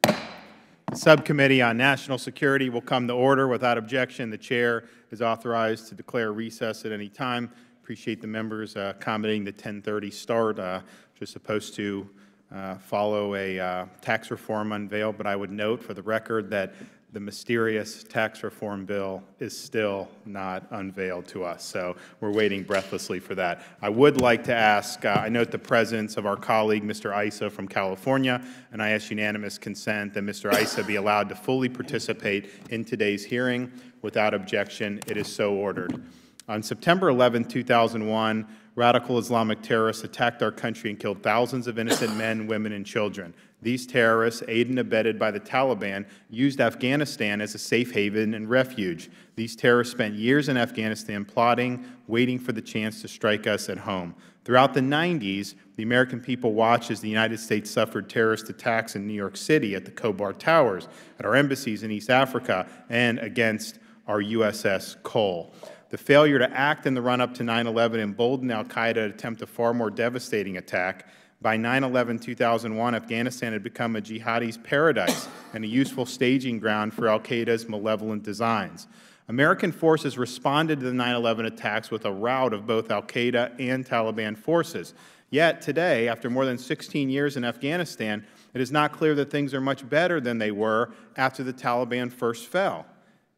The Subcommittee on National Security will come to order. Without objection, the Chair is authorized to declare recess at any time. Appreciate the members accommodating the 10:30 start, which is supposed to follow a tax reform unveil, but I would note for the record that the mysterious tax reform bill is still not unveiled to us, so we're waiting breathlessly for that. I would like to ask, I note the presence of our colleague, Mr. Issa from California, and I ask unanimous consent that Mr. Issa be allowed to fully participate in today's hearing. Without objection, it is so ordered. On September 11, 2001, radical Islamic terrorists attacked our country and killed thousands of innocent men, women, and children. These terrorists, aided and abetted by the Taliban, used Afghanistan as a safe haven and refuge. These terrorists spent years in Afghanistan plotting, waiting for the chance to strike us at home. Throughout the 90s, the American people watched as the United States suffered terrorist attacks in New York City, at the Khobar Towers, at our embassies in East Africa, and against our USS Cole. The failure to act in the run-up to 9/11 emboldened al-Qaeda to attempt a far more devastating attack. By 9/11-2001, Afghanistan had become a jihadi's paradise and a useful staging ground for al-Qaeda's malevolent designs. American forces responded to the 9/11 attacks with a rout of both al-Qaeda and Taliban forces. Yet today, after more than 16 years in Afghanistan, it is not clear that things are much better than they were after the Taliban first fell.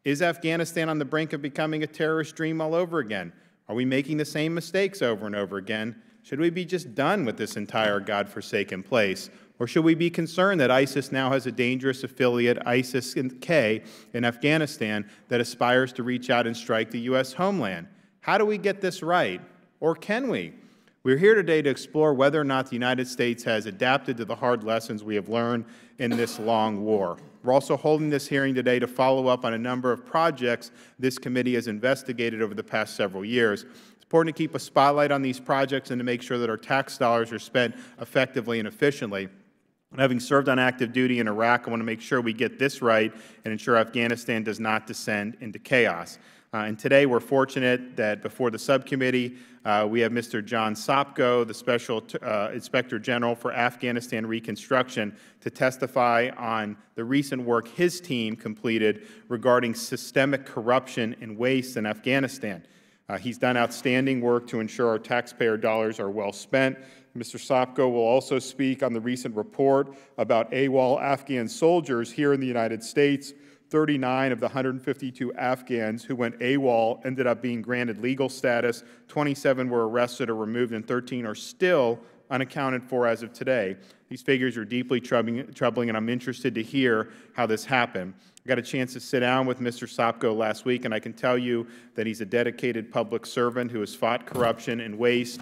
Is Afghanistan on the brink of becoming a terrorist dream all over again? Are we making the same mistakes over and over again? Should we be just done with this entire godforsaken place? Or should we be concerned that ISIS now has a dangerous affiliate, ISIS-K, in Afghanistan that aspires to reach out and strike the U.S. homeland? How do we get this right? Or can we? We're here today to explore whether or not the United States has adapted to the hard lessons we have learned in this long war. We're also holding this hearing today to follow up on a number of projects this committee has investigated over the past several years. It's important to keep a spotlight on these projects and to make sure that our tax dollars are spent effectively and efficiently. And having served on active duty in Iraq, I want to make sure we get this right and ensure Afghanistan does not descend into chaos. And today we're fortunate that before the subcommittee, we have Mr. John Sopko, the Special Inspector General for Afghanistan Reconstruction, to testify on the recent work his team completed regarding systemic corruption and waste in Afghanistan. He's done outstanding work to ensure our taxpayer dollars are well spent. Mr. Sopko will also speak on the recent report about AWOL Afghan soldiers here in the United States. 39 of the 152 Afghans who went AWOL ended up being granted legal status. 27 were arrested or removed, and 13 are still unaccounted for as of today. These figures are deeply troubling, and I'm interested to hear how this happened. I got a chance to sit down with Mr. Sopko last week, and I can tell you that he's a dedicated public servant who has fought corruption and waste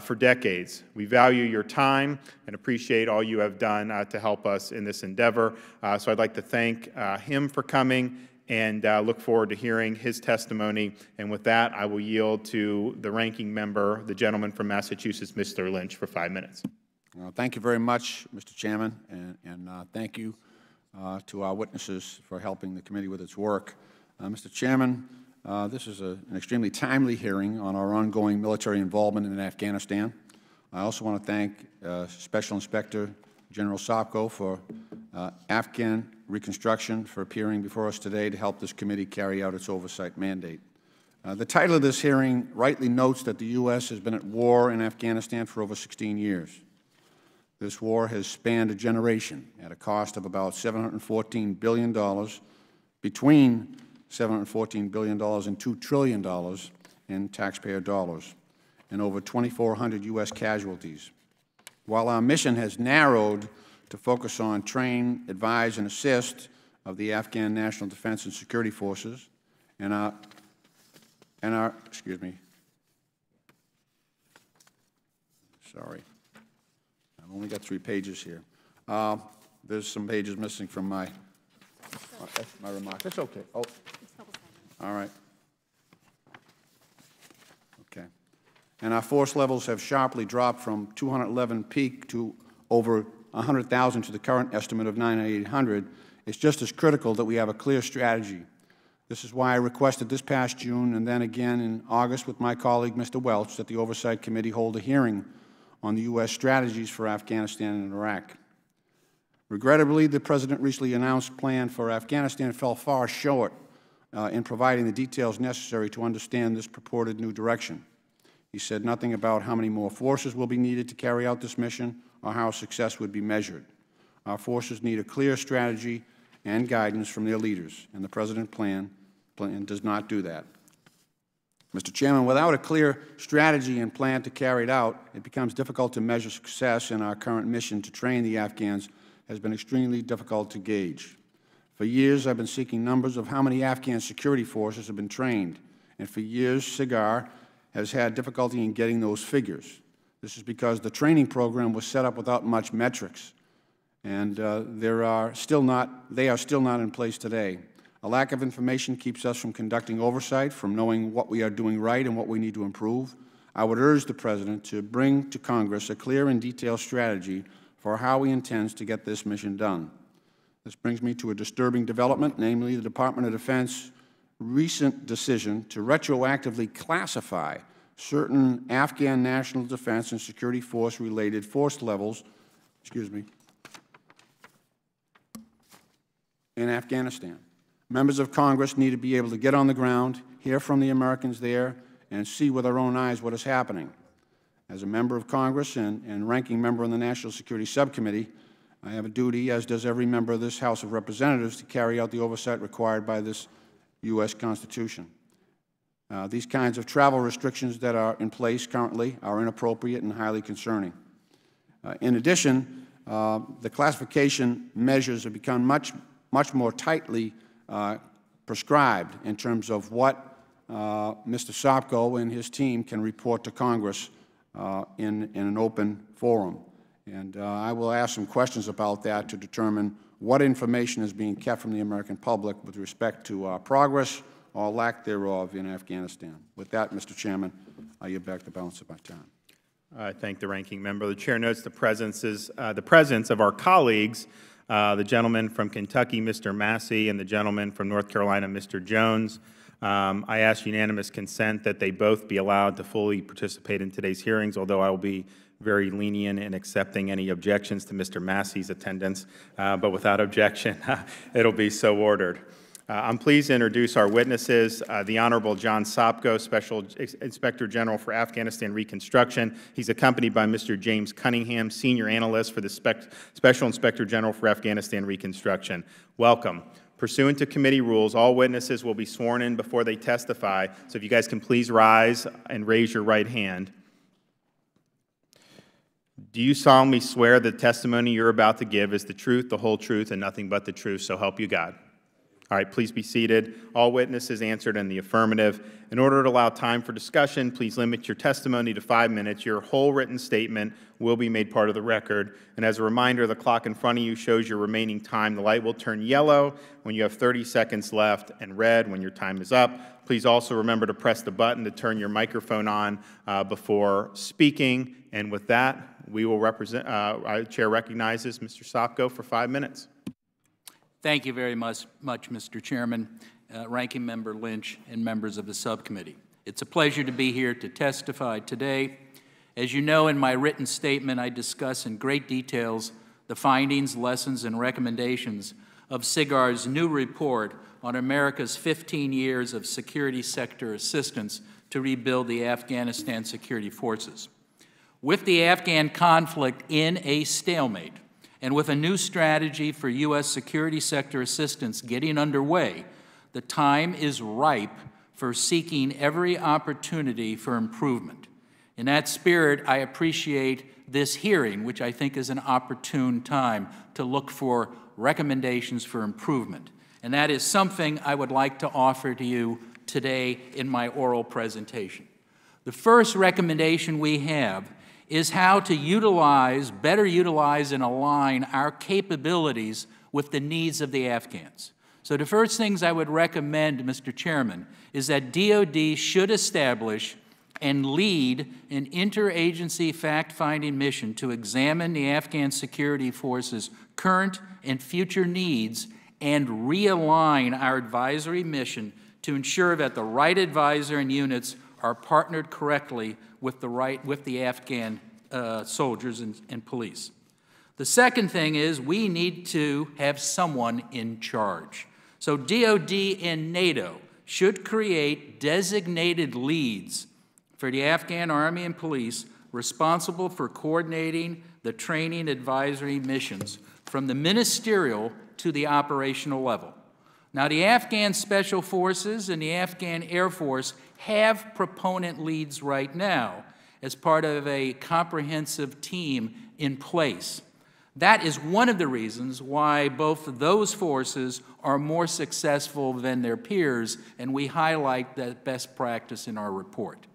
for decades. We value your time and appreciate all you have done to help us in this endeavor. So I'd like to thank him for coming and look forward to hearing his testimony. And with that, I will yield to the ranking member, the gentleman from Massachusetts, Mr. Lynch, for 5 minutes. Thank you very much, Mr. Chairman, and thank you to our witnesses for helping the committee with its work. Mr. Chairman, this is an extremely timely hearing on our ongoing military involvement in Afghanistan. I also want to thank Special Inspector General Sopko for Afghan Reconstruction for appearing before us today to help this committee carry out its oversight mandate. The title of this hearing rightly notes that the U.S. has been at war in Afghanistan for over 16 years. This war has spanned a generation at a cost of about $714 billion, between $714 billion and $2 trillion in taxpayer dollars, and over 2,400 U.S. casualties. While our mission has narrowed to focus on train, advise, and assist of the Afghan National Defense and Security Forces and our I've only got 3 pages here. There's some pages missing from my remarks. That's okay. Oh, all right. Okay. And our force levels have sharply dropped from 211 peak to over 100,000 to the current estimate of 9,800. It's just as critical that we have a clear strategy. This is why I requested this past June and then again in August with my colleague, Mr. Welch, that the Oversight Committee hold a hearing on the U.S. strategies for Afghanistan and Iraq. Regrettably, the President recently announced plan for Afghanistan fell far short in providing the details necessary to understand this purported new direction. He said nothing about how many more forces will be needed to carry out this mission or how success would be measured. Our forces need a clear strategy and guidance from their leaders, and the President's plan does not do that. Mr. Chairman, without a clear strategy and plan to carry it out, it becomes difficult to measure success, and our current mission to train the Afghans has been extremely difficult to gauge. For years, I've been seeking numbers of how many Afghan security forces have been trained, and for years, SIGAR has had difficulty in getting those figures. This is because the training program was set up without much metrics, and they are still not in place today. A lack of information keeps us from conducting oversight, from knowing what we are doing right and what we need to improve. I would urge the President to bring to Congress a clear and detailed strategy for how he intends to get this mission done. This brings me to a disturbing development, namely the Department of Defense recent decision to retroactively classify certain Afghan national defense and security force related force levels, in Afghanistan. Members of Congress need to be able to get on the ground, hear from the Americans there, and see with our own eyes what is happening. As a member of Congress and ranking member on the National Security Subcommittee, I have a duty, as does every member of this House of Representatives, to carry out the oversight required by this U.S. Constitution. These kinds of travel restrictions that are in place currently are inappropriate and highly concerning. In addition, the classification measures have become much more tightly prescribed in terms of what Mr. Sopko and his team can report to Congress in an open forum. And I will ask some questions about that to determine what information is being kept from the American public with respect to progress or lack thereof in Afghanistan. With that, Mr. Chairman, I yield back the balance of my time. I thank the ranking member. The Chair notes the presence of our colleagues, the gentleman from Kentucky, Mr. Massey, and the gentleman from North Carolina, Mr. Jones. I ask unanimous consent that they both be allowed to fully participate in today's hearings, although I will be very lenient in accepting any objections to Mr. Massey's attendance, but without objection, it'll be so ordered. I'm pleased to introduce our witnesses, the Honorable John Sopko, Special Inspector General for Afghanistan Reconstruction. He's accompanied by Mr. James Cunningham, Senior Analyst for the Special Inspector General for Afghanistan Reconstruction. Welcome. Pursuant to committee rules, all witnesses will be sworn in before they testify, so if you guys can please rise and raise your right hand. Do you solemnly swear the testimony you're about to give is the truth, the whole truth, and nothing but the truth, so help you God? All right, please be seated. All witnesses answered in the affirmative. In order to allow time for discussion, please limit your testimony to 5 minutes. Your whole written statement will be made part of the record. And as a reminder, the clock in front of you shows your remaining time. The light will turn yellow when you have 30 seconds left and red when your time is up. Please also remember to press the button to turn your microphone on before speaking. And with that, we will our Chair recognizes Mr. Sopko for 5 minutes. Thank you very much, Mr. Chairman, Ranking Member Lynch, and members of the subcommittee. It's a pleasure to be here to testify today. As you know, in my written statement, I discuss in great details the findings, lessons, and recommendations of SIGAR's new report on America's 15 years of security sector assistance to rebuild the Afghanistan security forces. With the Afghan conflict in a stalemate, and with a new strategy for U.S. security sector assistance getting underway, the time is ripe for seeking every opportunity for improvement. In that spirit, I appreciate this hearing, which I think is an opportune time to look for recommendations for improvement. And that is something I would like to offer to you today in my oral presentation. The first recommendation we have is how to better utilize and align our capabilities with the needs of the Afghans. So the first things I would recommend, Mr. Chairman, is that DOD should establish and lead an interagency fact-finding mission to examine the Afghan security forces' current and future needs and realign our advisory mission to ensure that the right advisor and units are partnered correctly with the Afghan soldiers and police. The second thing is we need to have someone in charge. So DOD and NATO should create designated leads for the Afghan Army and police responsible for coordinating the training advisory missions from the ministerial to the operational level. Now, the Afghan Special Forces and the Afghan Air Force have proponent leads right now as part of a comprehensive team in place. That is one of the reasons why both of those forces are more successful than their peers, and we highlight that best practice in our report.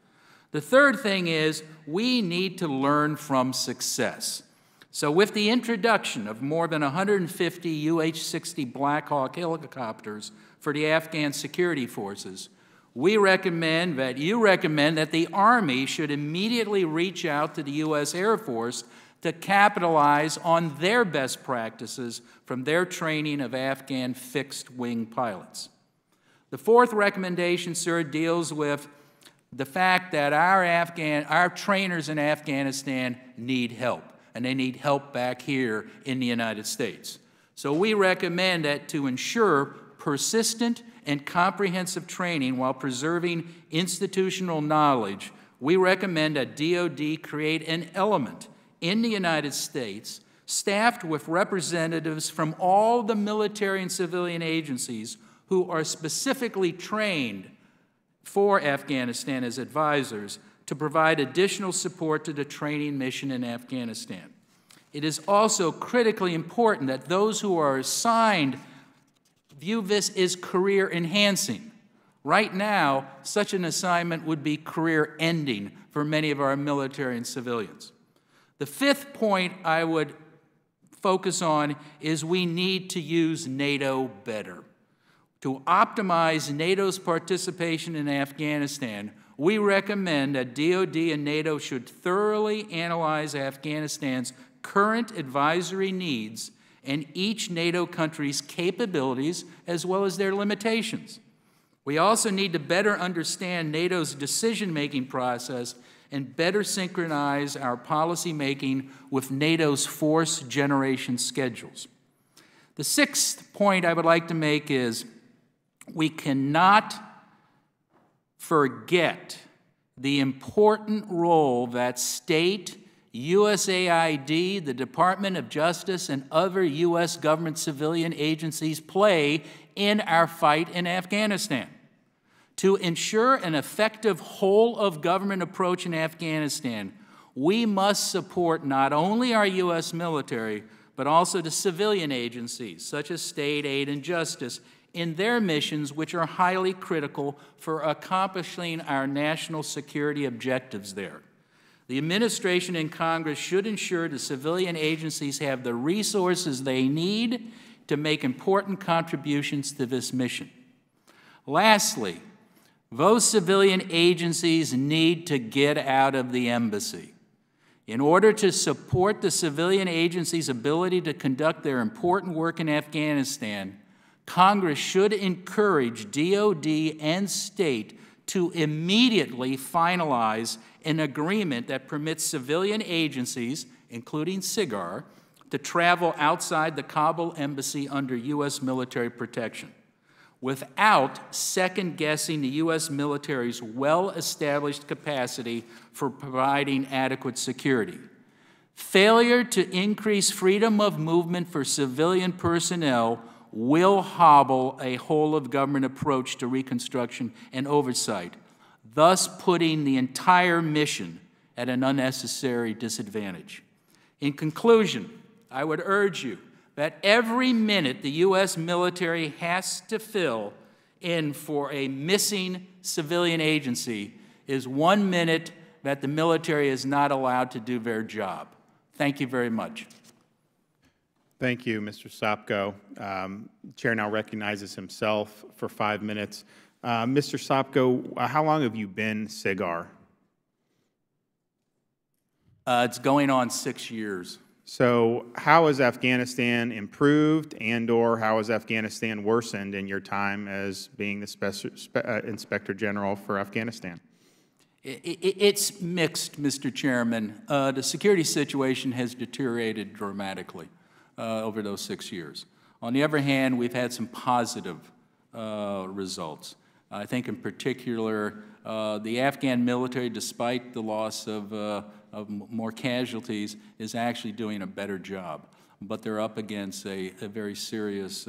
The third thing is we need to learn from success. So with the introduction of more than 150 UH-60 Black Hawk helicopters for the Afghan security forces, you recommend that the Army should immediately reach out to the U.S. Air Force to capitalize on their best practices from their training of Afghan fixed-wing pilots. The fourth recommendation, sir, deals with the fact that our trainers in Afghanistan need help, and they need help back here in the United States. So we recommend that to ensure persistent and comprehensive training while preserving institutional knowledge, we recommend that DOD create an element in the United States staffed with representatives from all the military and civilian agencies who are specifically trained for Afghanistan as advisors to provide additional support to the training mission in Afghanistan. It is also critically important that those who are assigned view this as career enhancing. Right now, such an assignment would be career ending for many of our military and civilians. The fifth point I would focus on is we need to use NATO better. To optimize NATO's participation in Afghanistan, we recommend that DOD and NATO should thoroughly analyze Afghanistan's current advisory needs and each NATO country's capabilities as well as their limitations. We also need to better understand NATO's decision-making process and better synchronize our policymaking with NATO's force generation schedules. The sixth point I would like to make is we cannot forget the important role that state, USAID, the Department of Justice, and other U.S. government civilian agencies play in our fight in Afghanistan. To ensure an effective whole-of-government approach in Afghanistan, we must support not only our U.S. military, but also the civilian agencies, such as state aid and justice, in their missions, which are highly critical for accomplishing our national security objectives there. The administration and Congress should ensure the civilian agencies have the resources they need to make important contributions to this mission. Lastly, those civilian agencies need to get out of the embassy. In order to support the civilian agencies' ability to conduct their important work in Afghanistan, Congress should encourage DOD and state to immediately finalize an agreement that permits civilian agencies, including SIGAR, to travel outside the Kabul embassy under U.S. military protection, without second-guessing the U.S. military's well-established capacity for providing adequate security. Failure to increase freedom of movement for civilian personnel will hobble a whole-of-government approach to reconstruction and oversight, thus putting the entire mission at an unnecessary disadvantage. In conclusion, I would urge you that every minute the U.S. military has to fill in for a missing civilian agency is 1 minute that the military is not allowed to do their job. Thank you very much. Thank you, Mr. Sopko. The Chair now recognizes himself for 5 minutes. Mr. Sopko, how long have you been SIGAR? It's going on 6 years. So how has Afghanistan improved and/or how has Afghanistan worsened in your time as being the Inspector General for Afghanistan? It's mixed, Mr. Chairman. The security situation has deteriorated dramatically over those 6 years. On the other hand, we've had some positive results. I think in particular, the Afghan military, despite the loss of more casualties, is actually doing a better job. But they're up against a very serious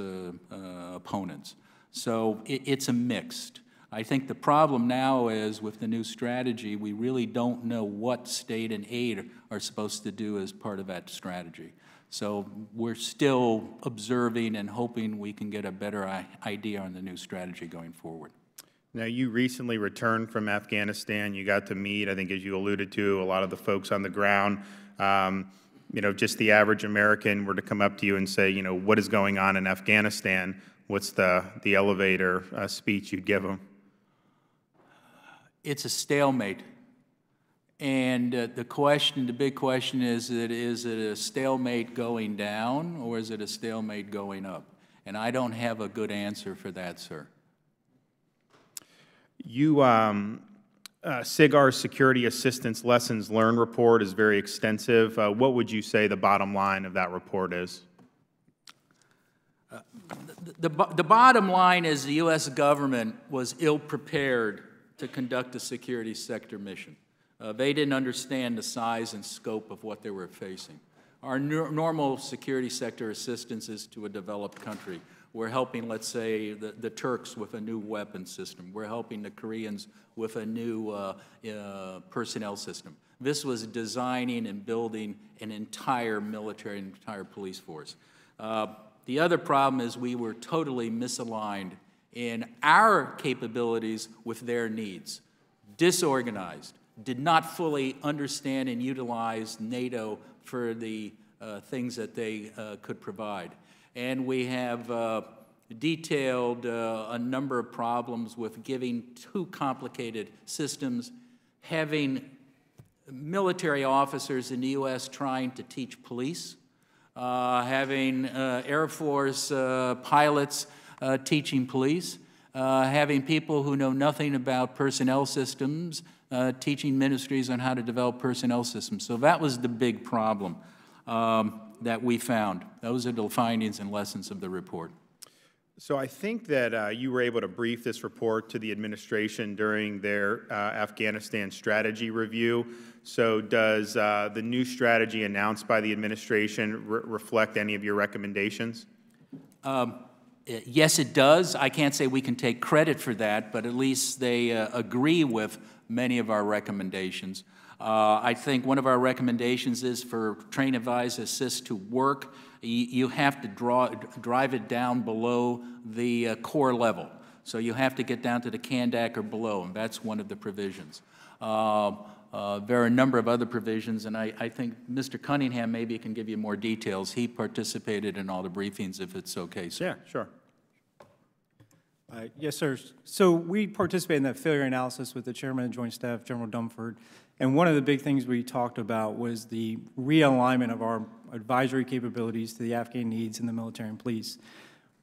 opponents. So it's a mixed. I think the problem now is with the new strategy, we really don't know what state and aid are supposed to do as part of that strategy. So we're still observing and hoping we can get a better idea on the new strategy going forward. Now, you recently returned from Afghanistan. You got to meet, I think, as you alluded to, a lot of the folks on the ground. You know, just the average American were to come up to you and say, you know, what is going on in Afghanistan? What's the elevator speech you'd give them? It's a stalemate. And the big question is it a stalemate going down or is it a stalemate going up? And I don't have a good answer for that, sir. SIGAR's Security Assistance Lessons Learned report is very extensive. What would you say the bottom line of that report is? The bottom line is the U.S. government was ill-prepared to conduct a security sector mission. They didn't understand the size and scope of what they were facing. Our normal security sector assistance is to a developed country. We're helping, let's say, the Turks with a new weapon system. We're helping the Koreans with a new personnel system. This was designing and building an entire military, an entire police force. The other problem is we were totally misaligned in our capabilities with their needs. Disorganized, did not fully understand and utilize NATO for the things that they could provide. And we have detailed a number of problems with giving too complicated systems, having military officers in the U.S. trying to teach police, having Air Force pilots teaching police, having people who know nothing about personnel systems teaching ministries on how to develop personnel systems. So that was the big problem that we found. Those are the findings and lessons of the report. So I think that you were able to brief this report to the administration during their Afghanistan strategy review. So does the new strategy announced by the administration reflect any of your recommendations? Yes, it does. I can't say we can take credit for that, but at least they agree with many of our recommendations. I think one of our recommendations is for train, advise, assist to work. You have to drive it down below the core level. So you have to get down to the Kandak or below, and that's one of the provisions. There are a number of other provisions, and I think Mr. Cunningham maybe can give you more details. He participated in all the briefings, if it's okay, sir. Yeah, sure. Yes, sir. So we participated in that failure analysis with the Chairman of Joint Staff, General Dumford, and one of the big things we talked about was the realignment of our advisory capabilities to the Afghan needs in the military and police.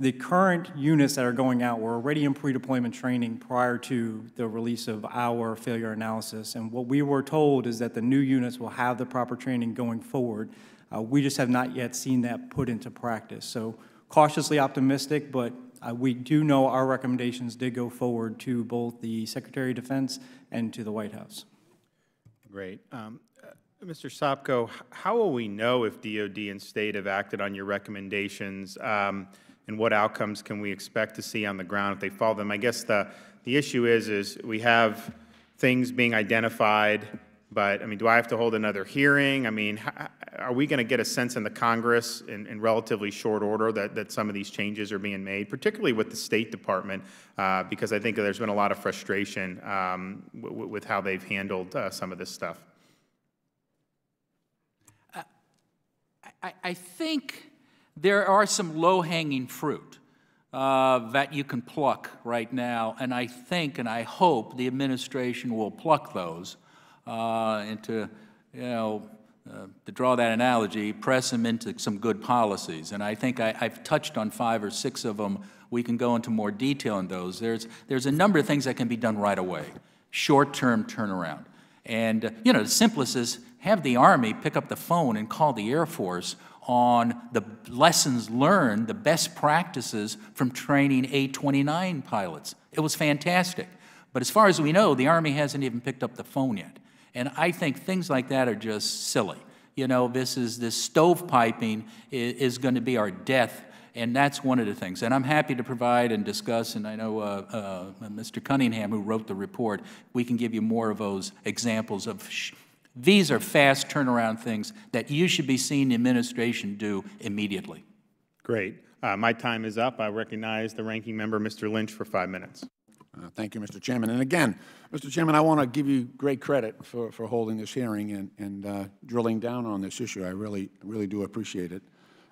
The current units that are going out were already in pre-deployment training prior to the release of our failure analysis, and what we were told is that the new units will have the proper training going forward. We just have not yet seen that put into practice. So cautiously optimistic, but we do know our recommendations did go forward to both the Secretary of Defense and to the White House. Great. Mr. Sopko, how will we know if DOD and state have acted on your recommendations, and what outcomes can we expect to see on the ground if they follow them? I guess the issue is we have things being identified, but, I mean, do I have to hold another hearing? I mean, are we going to get a sense in the Congress in relatively short order that some of these changes are being made, particularly with the State Department, because I think there's been a lot of frustration with how they've handled some of this stuff? I think there are some low-hanging fruit that you can pluck right now, and I think and I hope the administration will pluck those and to, to draw that analogy, press them into some good policies. And I think I've touched on 5 or 6 of them. We can go into more detail on those. There's a number of things that can be done right away. short-term turnaround. And, you know, the simplest is have the Army pick up the phone and call the Air Force on the lessons learned, the best practices from training A-29 pilots. It was fantastic. But as far as we know, the Army hasn't even picked up the phone yet. And I think things like that are just silly. You know, this stovepiping is going to be our death, and that's one of the things. And I'm happy to provide and discuss, and I know Mr. Cunningham, who wrote the report, we can give you more of those examples of these are fast turnaround things that you should be seeing the administration do immediately. Great. My time is up. I recognize the ranking member, Mr. Lynch, for 5 minutes. Thank you, Mr. Chairman. And again, Mr. Chairman, I want to give you great credit for holding this hearing and drilling down on this issue. I really do appreciate it.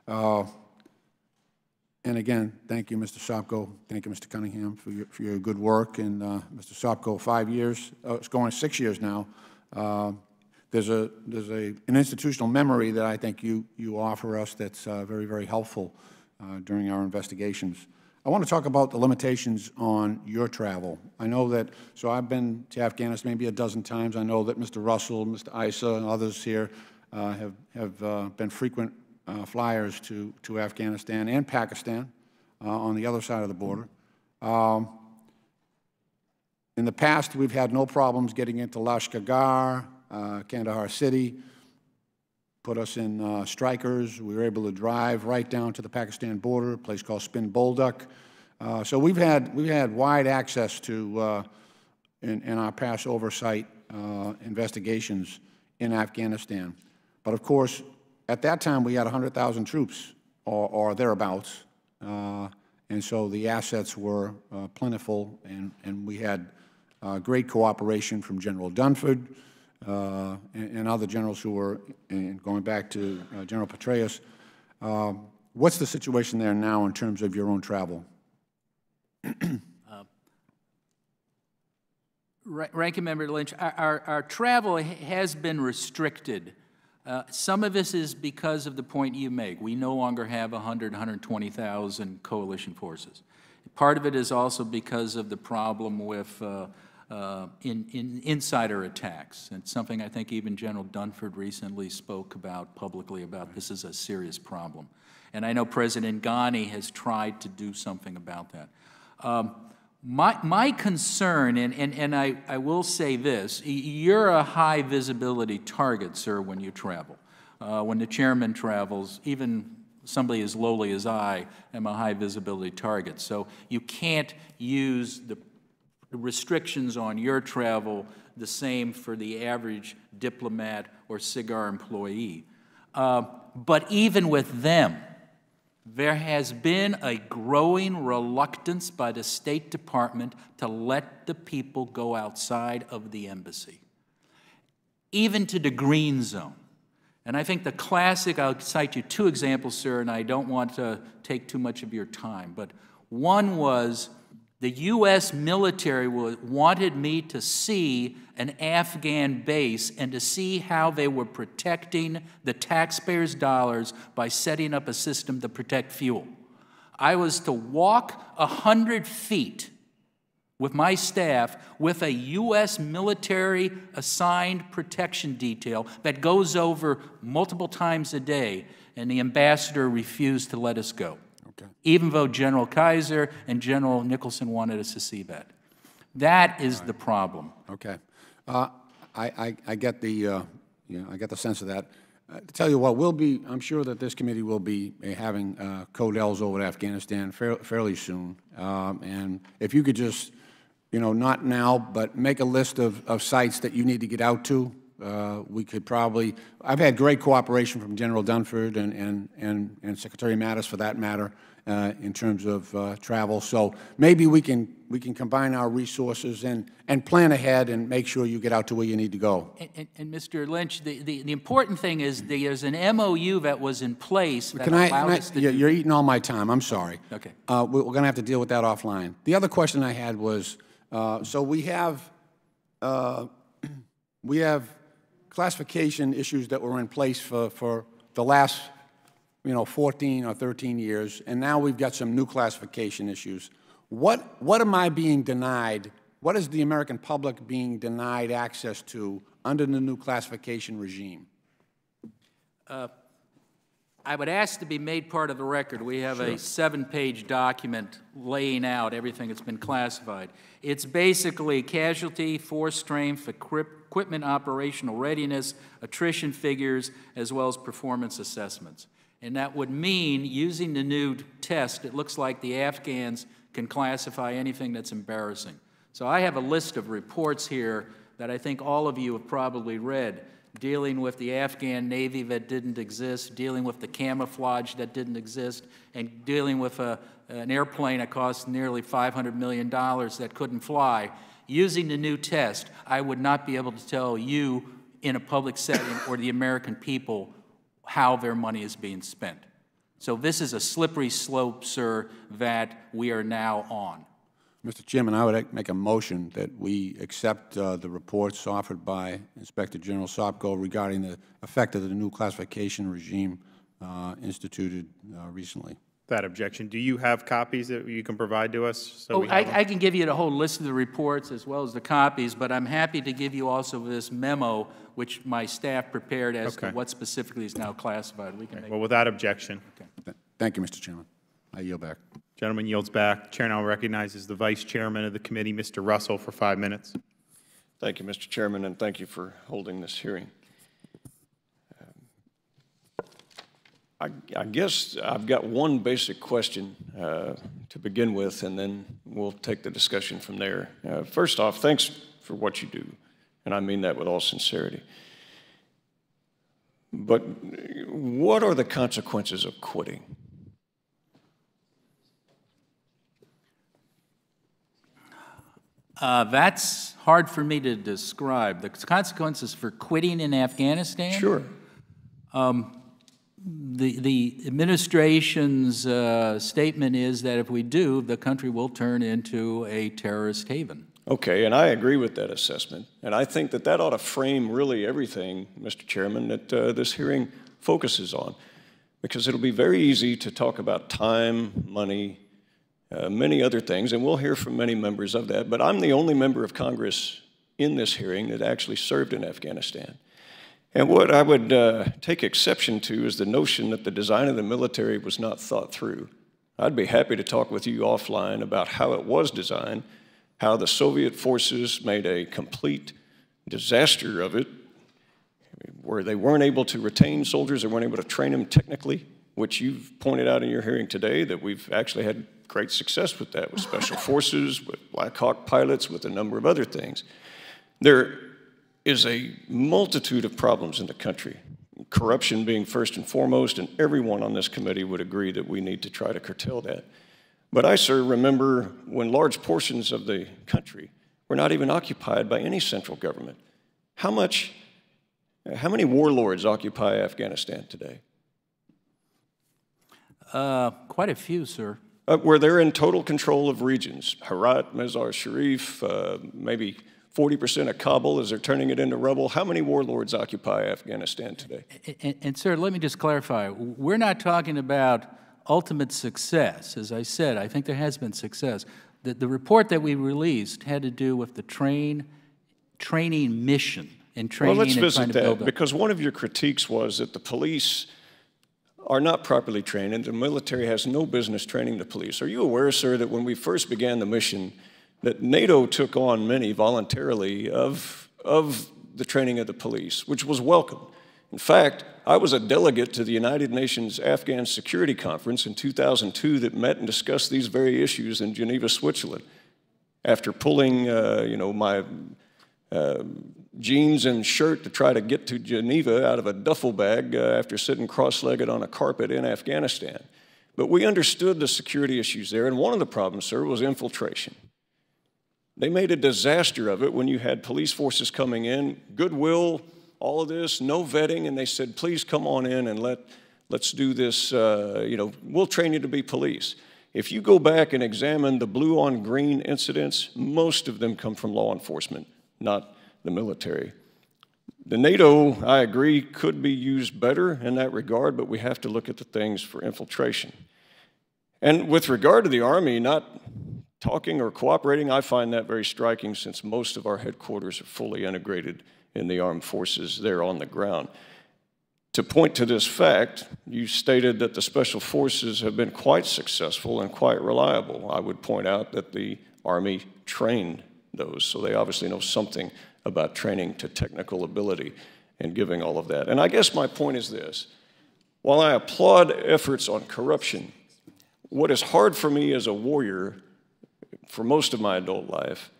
And again, thank you, Mr. Sopko. Thank you, Mr. Cunningham, for your good work. And Mr. Sopko, 5 years, it's going 6 years now. There's an institutional memory that I think you offer us that's very, very helpful during our investigations. I want to talk about the limitations on your travel. I know that, so I've been to Afghanistan maybe a dozen times. I know that Mr. Russell, Mr. Issa, and others here have been frequent flyers to Afghanistan and Pakistan on the other side of the border. In the past, we've had no problems getting into Lashkar, Kandahar City, put us in Strykers. We were able to drive right down to the Pakistan border, a place called Spin Bolduc. So we've had wide access to, in our past oversight investigations in Afghanistan. But of course, at that time, we had 100,000 troops or thereabouts. And so the assets were plentiful, and we had great cooperation from General Dunford, and other generals who were, going back to General Petraeus. What's the situation there now in terms of your own travel? Ranking Member Lynch, our travel has been restricted. Some of this is because of the point you make. We no longer have 120,000 coalition forces. Part of it is also because of the problem with insider attacks. And something I think even General Dunford recently spoke about publicly about. This is a serious problem. And I know President Ghani has tried to do something about that. My concern, and I will say this, you're a high visibility target, sir, when you travel. When the chairman travels, even somebody as lowly as I am a high visibility target. So you can't use the restrictions on your travel the same for the average diplomat or SIGAR employee. But even with them, there has been a growing reluctance by the State Department to let the people go outside of the embassy, even to the green zone. And I think the classic, I'll cite you 2 examples, sir, and I don't want to take too much of your time, but one was the U.S. military wanted me to see an Afghan base and to see how they were protecting the taxpayers' dollars by setting up a system to protect fuel. I was to walk 100 feet with my staff with a U.S. military assigned protection detail that goes over multiple times a day, and the ambassador refused to let us go. Even though General Kaiser and General Nicholson wanted us to see that. That is the problem. Okay. I get the, I get the sense of that. To tell you what, I'm sure that this committee will be having CODELs over to Afghanistan fairly soon. And if you could just, not now, but make a list of sites that you need to get out to. We could probably, I've had great cooperation from General Dunford and Secretary Mattis for that matter in terms of travel. So maybe we can combine our resources and plan ahead and make sure you get out to where you need to go. And Mr. Lynch, the important thing is there's an MOU that was in place that allowed us to You're eating all my time. I'm sorry. Okay. We're going to have to deal with that offline. The other question I had was, so we have classification issues that were in place for the last, 14 or 13 years, and now we've got some new classification issues. What am I being denied What is the American public being denied access to under the new classification regime? I would ask to be made part of the record. We have a 7-page document laying out everything that's been classified. It's basically casualty, force strength, equipment operational readiness, attrition figures, as well as performance assessments. And that would mean, using the new test, it looks like the Afghans can classify anything that's embarrassing. So I have a list of reports here that I think all of you have probably read, dealing with the Afghan Navy that didn't exist, dealing with the camouflage that didn't exist, and dealing with an airplane that cost nearly $500 million that couldn't fly. Using the new test, I would not be able to tell you in a public setting or the American people how their money is being spent. So this is a slippery slope, sir, that we are now on. Mr. Chairman, I would make a motion that we accept the reports offered by Inspector General Sopko regarding the effect of the new classification regime instituted recently. That objection. Do you have copies that you can provide to us? So I can give you the whole list of the reports as well as the copies, but I'm happy to give you also this memo, which my staff prepared as to what specifically is now classified. We can make without objection. Thank you, Mr. Chairman. I yield back. Gentleman yields back. Chair now recognizes the Vice Chairman of the committee, Mr. Russell, for 5 minutes. Thank you, Mr. Chairman, and thank you for holding this hearing. I guess I've got one basic question to begin with, and then we'll take the discussion from there. First off, thanks for what you do, and I mean that with all sincerity. But what are the consequences of quitting? That's hard for me to describe. The consequences for quitting in Afghanistan? Sure. The administration's statement is that if we do, the country will turn into a terrorist haven. Okay, and I agree with that assessment. And I think that that ought to frame really everything, Mr. Chairman, that this hearing focuses on. Because it'll be very easy to talk about time, money, many other things, and we'll hear from many members of that. But I'm the only member of Congress in this hearing that actually served in Afghanistan. And what I would take exception to is the notion that the design of the military was not thought through. I'd be happy to talk with you offline about how it was designed, how the Soviet forces made a complete disaster of it, where they weren't able to retain soldiers, they weren't able to train them technically, which you've pointed out in your hearing today, that we've actually had great success with that, with special forces, with Black Hawk pilots, with a number of other things. There is a multitude of problems in the country, corruption being first and foremost, and everyone on this committee would agree that we need to try to curtail that. But I, sir, remember when large portions of the country were not even occupied by any central government. How many warlords occupy Afghanistan today? Quite a few, sir. Where they're in total control of regions. Herat, Mazar-Sharif, maybe 40% of Kabul as they're turning it into rubble. How many warlords occupy Afghanistan today? And sir, let me just clarify. We're not talking about ultimate success. As I said, I think there has been success. The report that we released had to do with the training mission and training. Well, let's visit to build that, up. because one of your critiques was that the police are not properly trained, and the military has no business training the police. Are you aware, sir, that when we first began the mission, that NATO took on many voluntarily of the training of the police, which was welcome? In fact, I was a delegate to the United Nations Afghan Security Conference in 2002 that met and discussed these very issues in Geneva, Switzerland. After pulling, my jeans and shirt to try to get to Geneva out of a duffel bag after sitting cross-legged on a carpet in Afghanistan. But we understood the security issues there, and one of the problems, sir, was infiltration. They made a disaster of it when you had police forces coming in, goodwill, all of this, no vetting, and they said, please come on in and let's do this, we'll train you to be police. If you go back and examine the blue on green incidents, most of them come from law enforcement, not the military. The NATO, I agree, could be used better in that regard, but we have to look at the things for infiltration. And with regard to the Army not talking or cooperating. I find that very striking since most of our headquarters are fully integrated in the armed forces there on the ground. To point to this fact, you stated that the Special Forces have been quite successful and quite reliable. I would point out that the Army trained those, so they obviously know something about training to technical ability and giving all of that. And I guess my point is this. While I applaud efforts on corruption, what is hard for me as a warrior for most of my adult life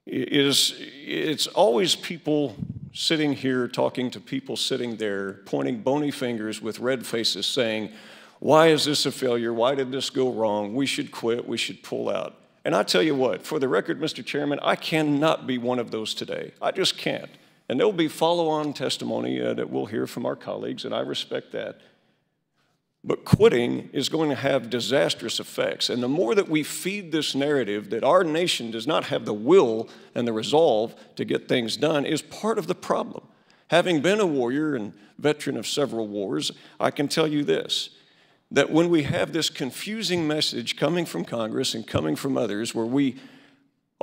is it's always people sitting here talking to people sitting there, pointing bony fingers with red faces saying, why is this a failure? Why did this go wrong? We should quit. We should pull out. And I tell you what, for the record, Mr. Chairman, I cannot be one of those today. I just can't. And there'll be follow-on testimony that we'll hear from our colleagues, and I respect that. But quitting is going to have disastrous effects. And the more that we feed this narrative that our nation does not have the will and the resolve to get things done is part of the problem. Having been a warrior and veteran of several wars, I can tell you this, that when we have this confusing message coming from Congress and coming from others where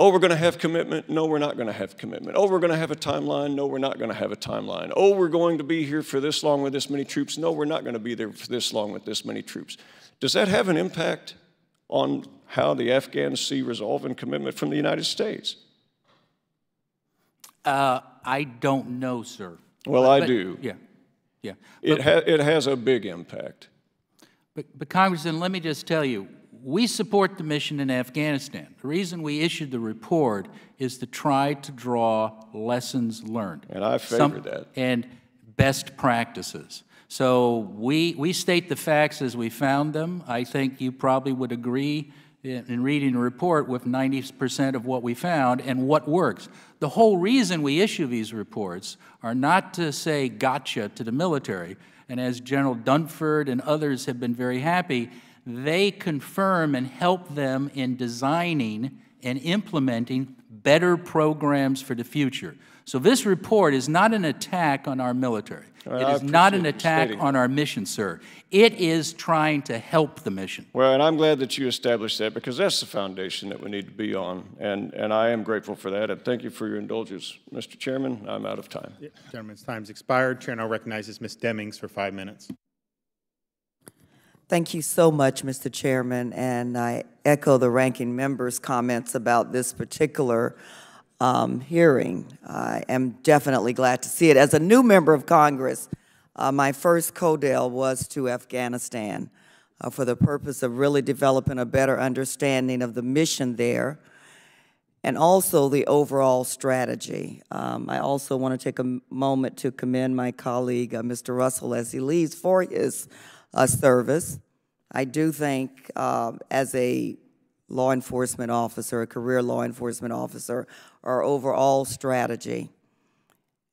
oh, we're going to have commitment. No, we're not going to have commitment. Oh, we're going to have a timeline. No, we're not going to have a timeline. Oh, we're going to be here for this long with this many troops. No, we're not going to be there for this long with this many troops. Does that have an impact on how the Afghans see resolve and commitment from the United States? I don't know, sir. Well, I do. Yeah, yeah. It has a big impact. But Congressman, let me just tell you, we support the mission in Afghanistan. The reason we issued the report is to try to draw lessons learned. And I favor that. And best practices. So we state the facts as we found them. I think you probably would agree in reading the report with 90% of what we found and what works. The whole reason we issue these reports are not to say gotcha to the military. And as General Dunford and others have been very happy, they confirm and help them in designing and implementing better programs for the future. So this report is not an attack on our military. It is not an attack on our mission, sir. It is trying to help the mission. Well, and I'm glad that you established that because that's the foundation that we need to be on. And I am grateful for that. And thank you for your indulgence. Mr. Chairman, I'm out of time. Yeah, gentleman's time's expired. Chair now recognizes Ms. Demings for 5 minutes. Thank you so much, Mr. Chairman, and I echo the ranking member's comments about this particular hearing. I am definitely glad to see it. As a new member of Congress, my first CODEL was to Afghanistan for the purpose of really developing a better understanding of the mission there and also the overall strategy. I also want to take a moment to commend my colleague, Mr. Russell, as he leaves for his service. I do think as a law enforcement officer, a career law enforcement officer, our overall strategy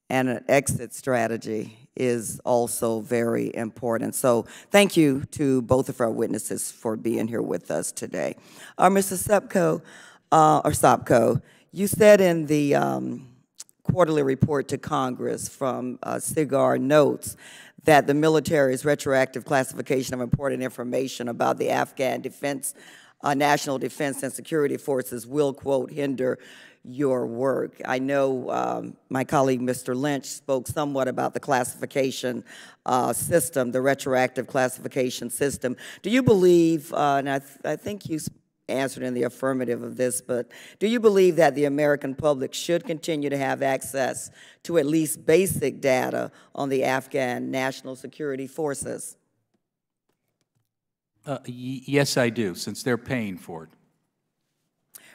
and an exit strategy is also very important. So thank you to both of our witnesses for being here with us today. Mr. Sopko, you said in the quarterly report to Congress from CIGAR Notes that the military's retroactive classification of important information about the Afghan defense, national defense and security forces will, quote, hinder your work. I know my colleague, Mr. Lynch, spoke somewhat about the classification system, the retroactive classification system. Do you believe, and I think you answered in the affirmative of this, but do you believe that the American public should continue to have access to at least basic data on the Afghan national security forces? Yes, I do, since they're paying for it.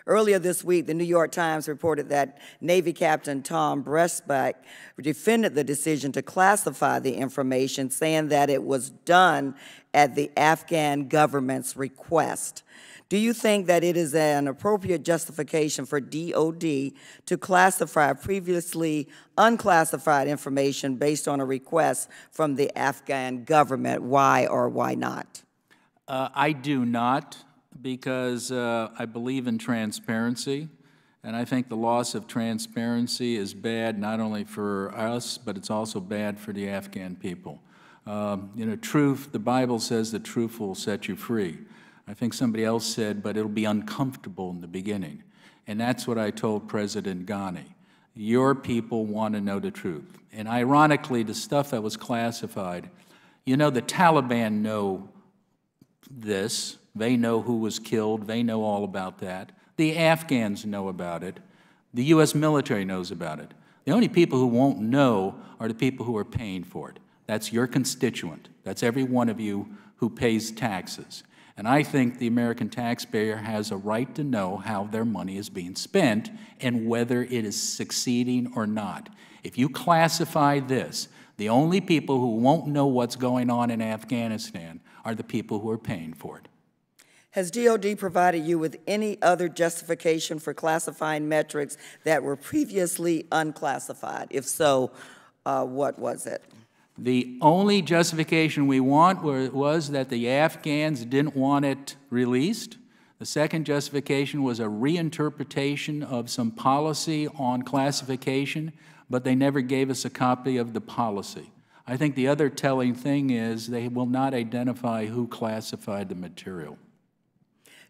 Earlier this week, the New York Times reported that Navy Captain Tom Breschbach defended the decision to classify the information, saying that it was done at the Afghan government's request. Do you think that it is an appropriate justification for DOD to classify previously unclassified information based on a request from the Afghan government? Why or why not? I do not, because I believe in transparency, and I think the loss of transparency is bad not only for us, but it's also bad for the Afghan people. You know, truth, the Bible says that truth will set you free. I think somebody else said, but it'll be uncomfortable in the beginning. And that's what I told President Ghani. Your people want to know the truth. And ironically, the stuff that was classified, you know, the Taliban know this. They know who was killed. They know all about that. The Afghans know about it. The U.S. military knows about it. The only people who won't know are the people who are paying for it. That's your constituent. That's every one of you who pays taxes. And I think the American taxpayer has a right to know how their money is being spent and whether it is succeeding or not. If you classify this, the only people who won't know what's going on in Afghanistan are the people who are paying for it. Has DOD provided you with any other justification for classifying metrics that were previously unclassified? If so, what was it? The only justification we want was that the Afghans didn't want it released. The second justification was a reinterpretation of some policy on classification, but they never gave us a copy of the policy. I think the other telling thing is they will not identify who classified the material.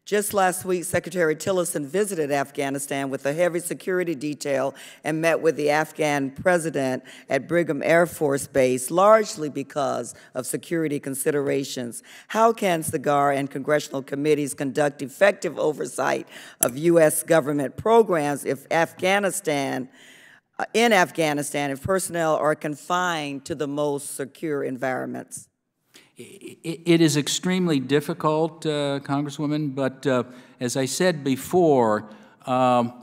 Just last week, Secretary Tillerson visited Afghanistan with a heavy security detail and met with the Afghan president at Brigham Air Force Base, largely because of security considerations. How can SIGAR and congressional committees conduct effective oversight of U.S. government programs if in Afghanistan, if personnel are confined to the most secure environments? It is extremely difficult, Congresswoman, but as I said before,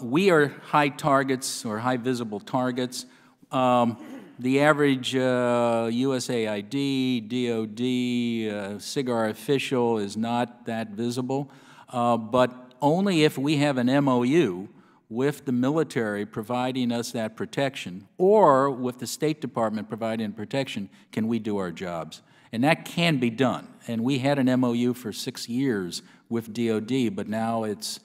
we are high targets or high visible targets. The average USAID, DOD, SIGAR official is not that visible, but only if we have an MOU with the military providing us that protection, or with the State Department providing protection, can we do our jobs. And that can be done. And we had an MOU for 6 years with DOD, but now it's,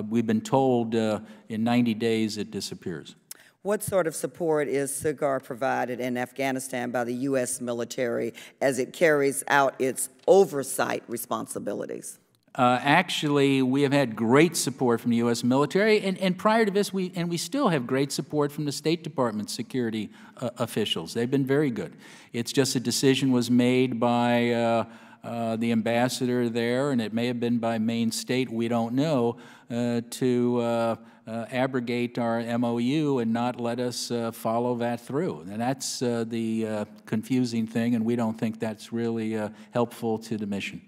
we've been told in 90 days it disappears. What sort of support is SIGAR provided in Afghanistan by the U.S. military as it carries out its oversight responsibilities? Actually, we have had great support from the U.S. military, and prior to this, we still have great support from the State Department security officials. They've been very good. It's just a decision was made by the ambassador there, and it may have been by Maine State, we don't know, to abrogate our MOU and not let us follow that through. And that's the confusing thing, and we don't think that's really helpful to the mission.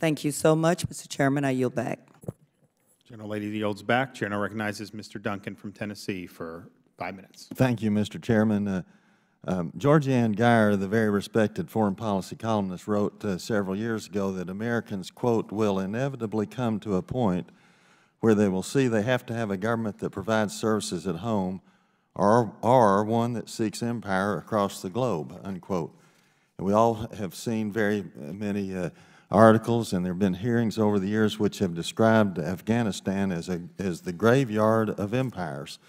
Thank you so much, Mr. Chairman. I yield back. General Lady yields back. Chair now recognizes Mr. Duncan from Tennessee for 5 minutes. Thank you, Mr. Chairman. Georgianne Geyer, the very respected foreign policy columnist, wrote several years ago that Americans, quote, will inevitably come to a point where they will see they have to have a government that provides services at home or one that seeks empire across the globe, unquote. And we all have seen very many articles, and there have been hearings over the years which have described Afghanistan as the graveyard of empires.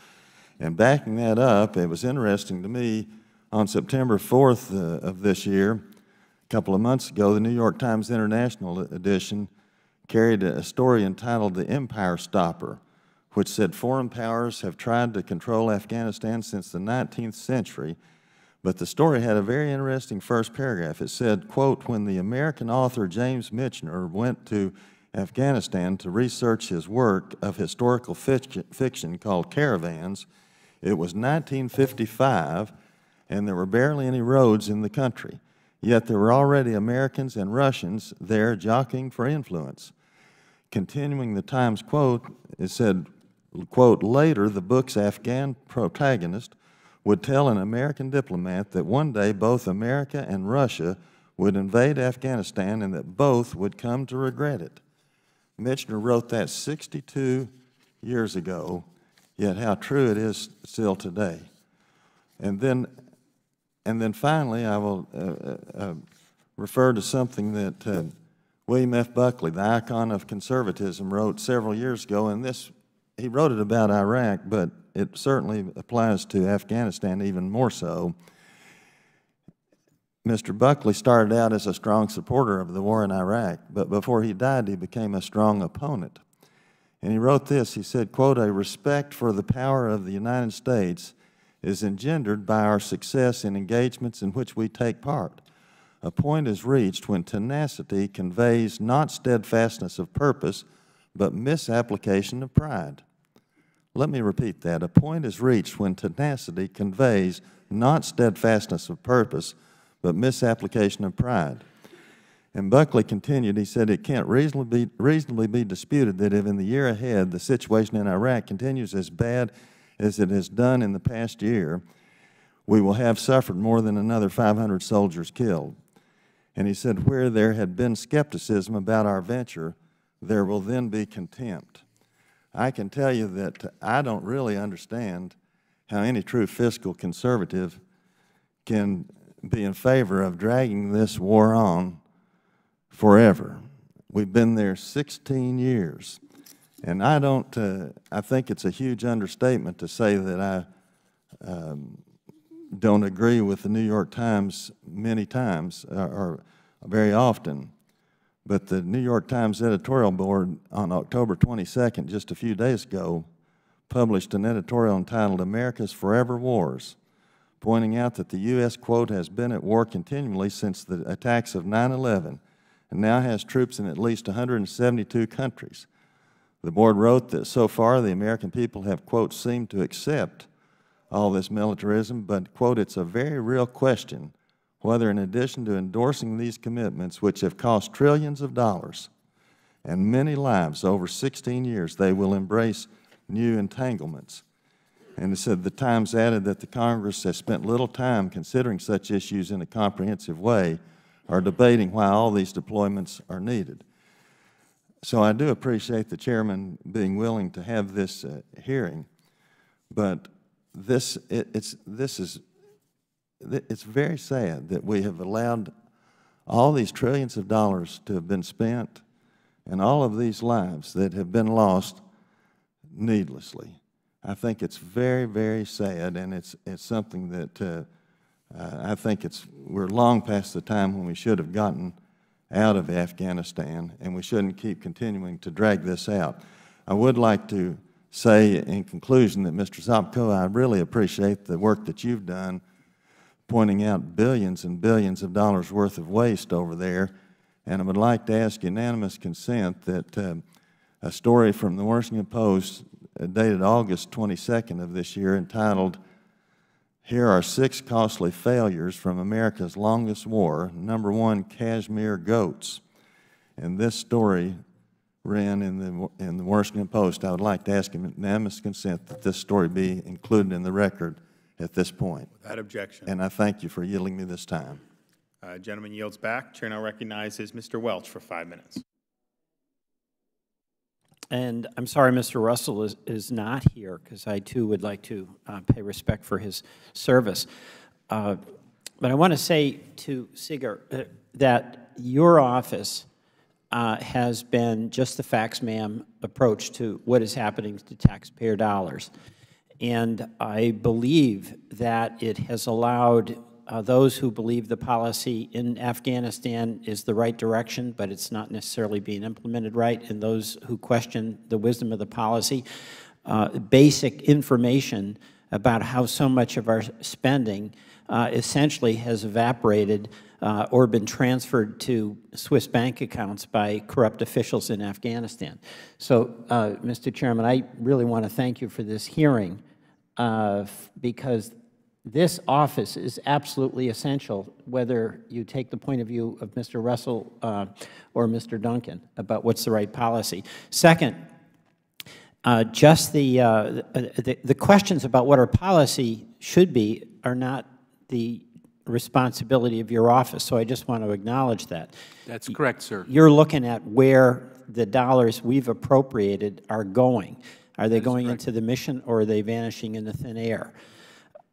And backing that up, it was interesting to me, on September 4th of this year, a couple of months ago, the New York Times International edition carried a story entitled "The Empire Stopper," which said foreign powers have tried to control Afghanistan since the 19th century. But the story had a very interesting first paragraph. It said, quote, when the American author James Michener went to Afghanistan to research his work of historical fiction called Caravans, it was 1955, and there were barely any roads in the country. Yet there were already Americans and Russians there jockeying for influence. Continuing the Times quote, it said, quote, later the book's Afghan protagonist would tell an American diplomat that one day both America and Russia would invade Afghanistan and that both would come to regret it. Michener wrote that 62 years ago, yet how true it is still today. And then finally, I will refer to something that William F. Buckley, the icon of conservatism, wrote several years ago, and he wrote it about Iraq, but it certainly applies to Afghanistan even more so. Mr. Buckley started out as a strong supporter of the war in Iraq, but before he died, he became a strong opponent. And he wrote this, he said, quote, "A respect for the power of the United States is engendered by our success in engagements in which we take part. A point is reached when tenacity conveys not steadfastness of purpose, but misapplication of pride." Let me repeat that. A point is reached when tenacity conveys not steadfastness of purpose, but misapplication of pride. And Buckley continued, he said, "It can't reasonably be disputed that if in the year ahead the situation in Iraq continues as bad as it has done in the past year, we will have suffered more than another 500 soldiers killed." And he said, "Where there had been skepticism about our venture, there will then be contempt." I can tell you that I don't really understand how any true fiscal conservative can be in favor of dragging this war on forever. We've been there 16 years. And I think it's a huge understatement to say that I don't agree with the New York Times many times or very often. But the New York Times editorial board on October 22nd, just a few days ago, published an editorial entitled "America's Forever Wars," pointing out that the U.S., quote, "has been at war continually since the attacks of 9/11 and now has troops in at least 172 countries. The board wrote that so far the American people have, quote, "seemed to accept all this militarism, but, quote, it's a very real question whether in addition to endorsing these commitments, which have cost trillions of dollars and many lives over 16 years, they will embrace new entanglements." And it said the Times added that the Congress has spent little time considering such issues in a comprehensive way or debating why all these deployments are needed. So I do appreciate the chairman being willing to have this hearing, but it's very sad that we have allowed all these trillions of dollars to have been spent and all of these lives that have been lost needlessly. I think it's very, very sad, and it's something that I think we're long past the time when we should have gotten out of Afghanistan, and we shouldn't keep continuing to drag this out. I would like to say in conclusion that, Mr. Sopko, I really appreciate the work that you've done pointing out billions and billions of dollars worth of waste over there, and I would like to ask unanimous consent that a story from the Washington Post dated August 22nd of this year entitled, "Here are 6 costly failures from America's longest war. Number 1, Kashmir goats." And this story ran in the Washington Post. I would like to ask unanimous consent that this story be included in the record at this point. Without objection. And I thank you for yielding me this time. Gentleman yields back. Chair now recognizes Mr. Welch for 5 minutes. And I'm sorry Mr. Russell is not here, because I too would like to pay respect for his service. But I want to say to Sigur that your office has been just the facts ma'am approach to what is happening to taxpayer dollars. And I believe that it has allowed those who believe the policy in Afghanistan is the right direction, but it's not necessarily being implemented right, and those who question the wisdom of the policy, basic information about how so much of our spending essentially has evaporated or been transferred to Swiss bank accounts by corrupt officials in Afghanistan. So, Mr. Chairman, I really want to thank you for this hearing because this office is absolutely essential, whether you take the point of view of Mr. Russell or Mr. Duncan about what's the right policy. Second, just the questions about what our policy should be are not the responsibility of your office, so I just want to acknowledge that. That's correct, sir. You're looking at where the dollars we've appropriated are going. Are they going into the mission, or are they vanishing into thin air?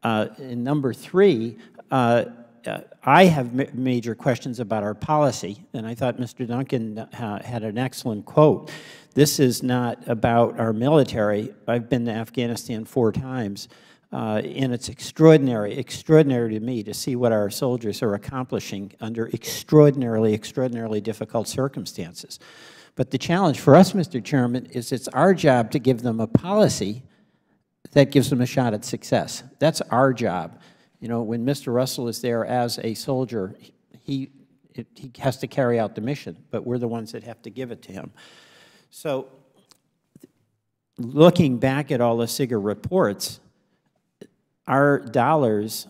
And number 3, I have major questions about our policy, and I thought Mr. Duncan had an excellent quote. This is not about our military. I've been to Afghanistan 4 times. and it's extraordinary to me to see what our soldiers are accomplishing under extraordinarily difficult circumstances. But the challenge for us, Mr. Chairman, is it's our job to give them a policy that gives them a shot at success. That's our job. You know, when Mr. Russell is there as a soldier, he has to carry out the mission, but we're the ones that have to give it to him. So, looking back at all the SIGA reports, our dollars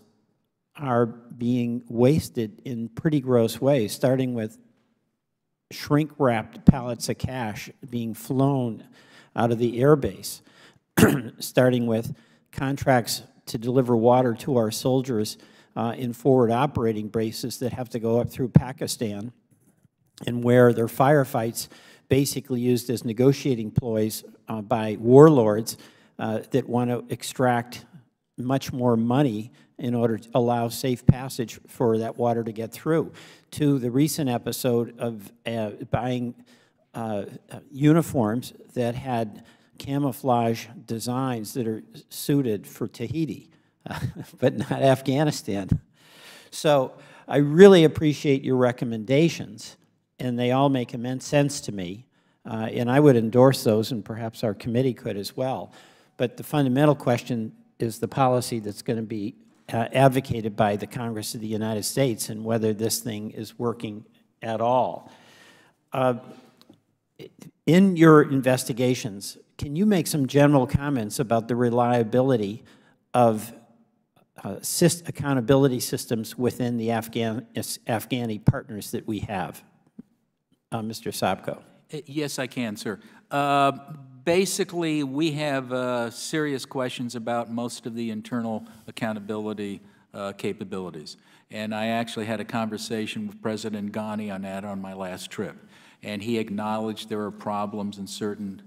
are being wasted in pretty gross ways, starting with shrink-wrapped pallets of cash being flown out of the airbase, starting with contracts to deliver water to our soldiers in forward operating bases that have to go up through Pakistan, and where their firefights basically used as negotiating ploys by warlords that want to extract much more money in order to allow safe passage for that water to get through, to the recent episode of buying uniforms that had camouflage designs that are suited for Tahiti, but not Afghanistan. So I really appreciate your recommendations, and they all make immense sense to me, and I would endorse those, and perhaps our committee could as well. But the fundamental question is the policy that's going to be advocated by the Congress of the United States and whether this thing is working at all. In your investigations, can you make some general comments about the reliability of accountability systems within the Afghani partners that we have? Mr. Sopko. Yes, I can, sir. Basically, we have serious questions about most of the internal accountability capabilities. And I actually had a conversation with President Ghani on that on my last trip. And he acknowledged there are problems in certain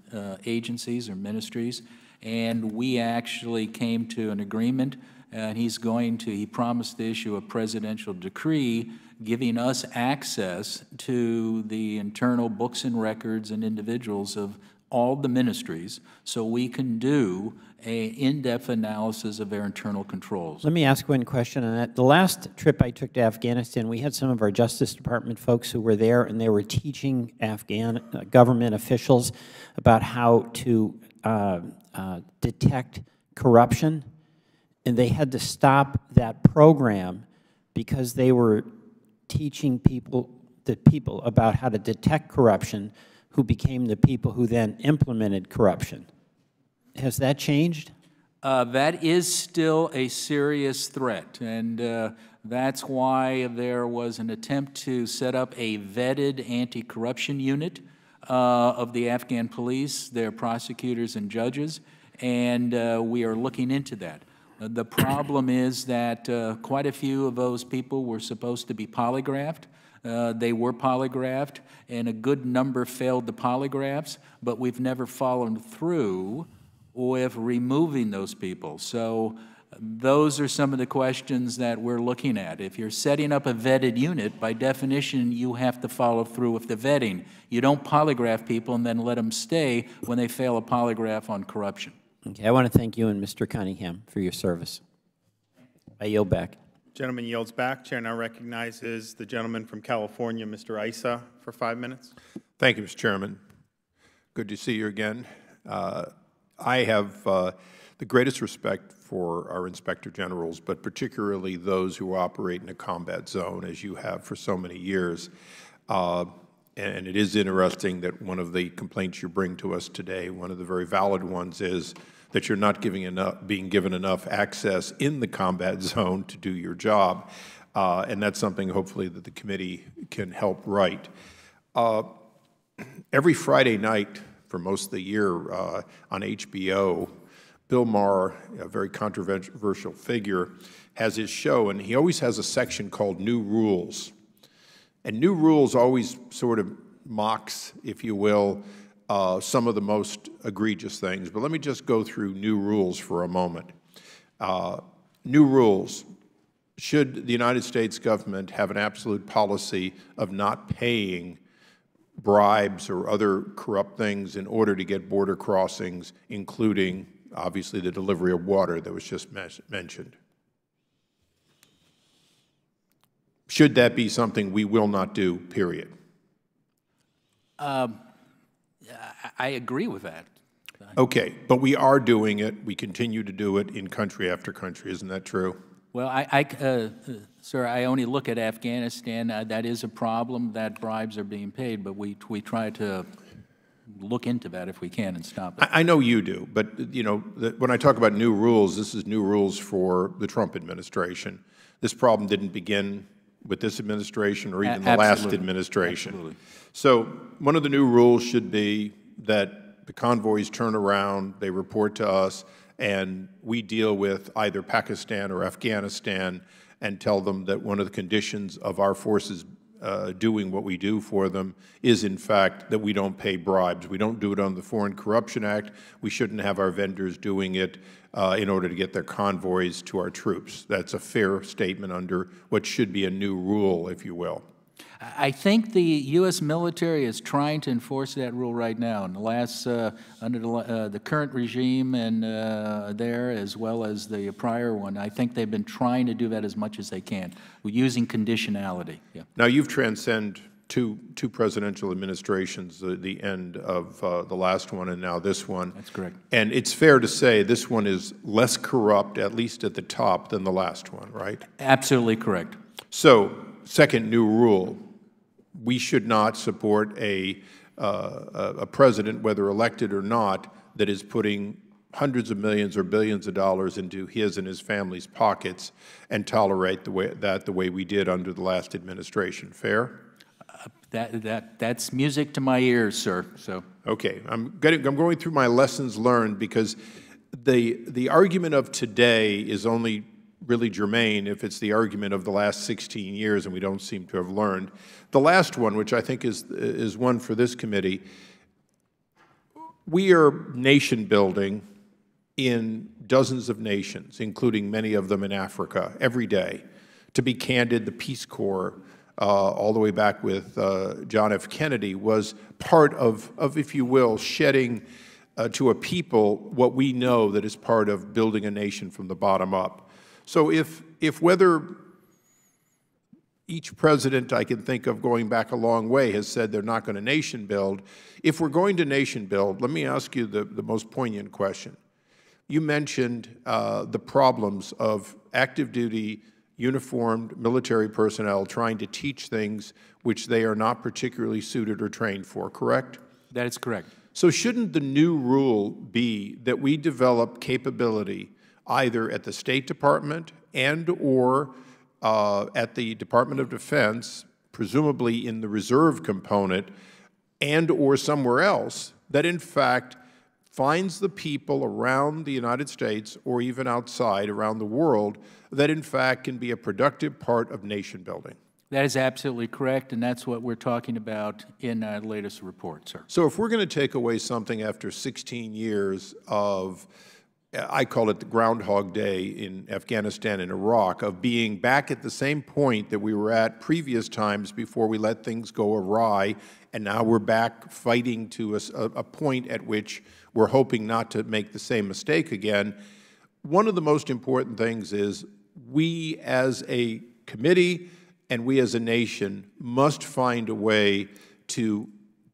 agencies or ministries. And we actually came to an agreement, and he promised to issue a presidential decree giving us access to the internal books and records and individuals of all the ministries, so we can do an in-depth analysis of their internal controls. Let me ask one question on that. The last trip I took to Afghanistan, we had some of our Justice Department folks who were there, and they were teaching Afghan government officials about how to detect corruption, and they had to stop that program because they were teaching people about how to detect corruption, who became the people who then implemented corruption. Has that changed? That is still a serious threat, and that's why there was an attempt to set up a vetted anti-corruption unit of the Afghan police, their prosecutors and judges, and we are looking into that. The problem is that quite a few of those people were supposed to be polygraphed. They were polygraphed, and a good number failed the polygraphs, but we've never followed through with removing those people. So those are some of the questions that we're looking at. If you're setting up a vetted unit, by definition, you have to follow through with the vetting. You don't polygraph people and then let them stay when they fail a polygraph on corruption. Okay, I want to thank you and Mr. Cunningham for your service. I yield back. Gentleman yields back. Chair now recognizes the gentleman from California, Mr. Issa, for 5 minutes. Thank you, Mr. Chairman. Good to see you again. I have the greatest respect for our Inspector Generals, but particularly those who operate in a combat zone, as you have for so many years. And it is interesting that one of the complaints you bring to us today, one of the very valid ones, is that you're not being given enough access in the combat zone to do your job. And that's something, hopefully, that the committee can help right. Every Friday night for most of the year on HBO, Bill Maher, a very controversial figure, has his show, and he always has a section called New Rules. And New Rules always sort of mocks, if you will, some of the most egregious things. But let me just go through New Rules for a moment. New Rules. Should the United States government have an absolute policy of not paying bribes or other corrupt things in order to get border crossings, including obviously the delivery of water that was just mentioned. Should that be something we will not do, period? I agree with that. Okay, but we are doing it. We continue to do it in country after country. Isn't that true? Well, sir, I only look at Afghanistan. That is a problem, that bribes are being paid, but we try to look into that if we can and stop it. I know you do, but you know, when I talk about new rules, this is new rules for the Trump administration. This problem didn't begin with this administration or even the last administration. Absolutely. So one of the new rules should be that the convoys turn around, they report to us, and we deal with either Pakistan or Afghanistan and tell them that one of the conditions of our forces doing what we do for them is, in fact, that we don't pay bribes. We don't do it on the Foreign Corruption Act. We shouldn't have our vendors doing it in order to get their convoys to our troops. That's a fair statement under what should be a new rule, if you will. I think the U.S. military is trying to enforce that rule right now. In the last, under the current regime and there, as well as the prior one, I think they've been trying to do that as much as they can, using conditionality. Yeah. Now, you've transcended two presidential administrations, the end of the last one and now this one. That's correct. And it's fair to say this one is less corrupt, at least at the top, than the last one, right? Absolutely correct. So, second new rule, we should not support a president, whether elected or not, that is putting hundreds of millions or billions of dollars into his and his family's pockets and tolerate the way we did under the last administration. Fair? That's music to my ears, sir. So okay, I'm going through my lessons learned, because the argument of today is only really germane if it's the argument of the last 16 years, and we don't seem to have learned. The last one, which I think is one for this committee, we are nation building in dozens of nations, including many of them in Africa, every day. To be candid, the Peace Corps, all the way back with John F. Kennedy, was part of, if you will, shedding to a people what we know that is part of building a nation from the bottom up. So if whether each president I can think of going back a long way has said they're not going to nation build, if we're going to nation build, let me ask you the most poignant question. You mentioned the problems of active duty, uniformed military personnel trying to teach things which they are not particularly suited or trained for, correct? that is correct. So shouldn't the new rule be that we develop capability either at the State Department and or at the Department of Defense, presumably in the reserve component, and or somewhere else, that in fact finds the people around the United States or even outside around the world that in fact can be a productive part of nation building? That is absolutely correct, and that's what we're talking about in our latest report, sir. So if we're going to take away something after 16 years of, I call it the Groundhog Day in Afghanistan and Iraq, of being back at the same point that we were at previous times before we let things go awry, and now we're back fighting to a point at which we're hoping not to make the same mistake again, one of the most important things is we as a committee and we as a nation must find a way to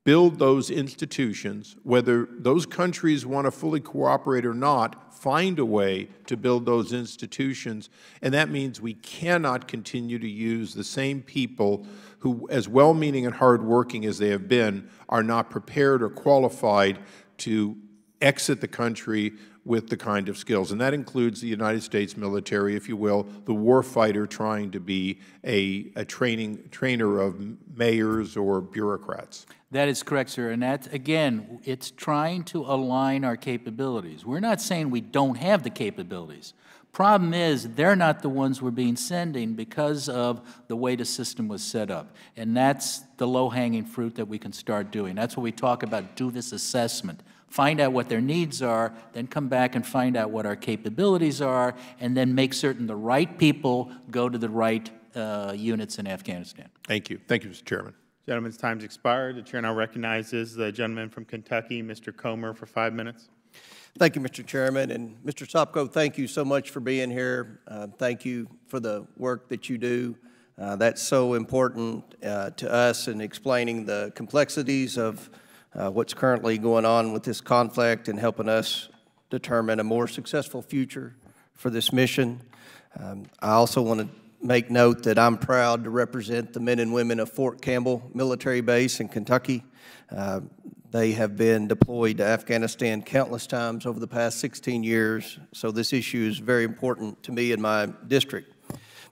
build those institutions, whether those countries want to fully cooperate or not, find a way to build those institutions. And that means we cannot continue to use the same people who, as well-meaning and hard-working as they have been, are not prepared or qualified to exit the country with the kind of skills. And that includes the United States military, if you will, the warfighter trying to be a trainer of mayors or bureaucrats. That is correct, sir. And that, again, it's trying to align our capabilities. We're not saying we don't have the capabilities. Problem is, they're not the ones we're being sending because of the way the system was set up. And that's the low-hanging fruit that we can start doing. That's what we talk about, do this assessment. Find out what their needs are, then come back and find out what our capabilities are, and then make certain the right people go to the right units in Afghanistan. Thank you. Thank you, Mr. Chairman. Gentleman's time's expired. The chair now recognizes the gentleman from Kentucky, Mr. Comer, for 5 minutes. Thank you, Mr. Chairman. And Mr. Sopko, thank you so much for being here. Thank you for the work that you do. That's so important to us in explaining the complexities of what's currently going on with this conflict and helping us determine a more successful future for this mission. I also want to make note that I'm proud to represent the men and women of Fort Campbell Military Base in Kentucky. They have been deployed to Afghanistan countless times over the past 16 years, so this issue is very important to me and my district.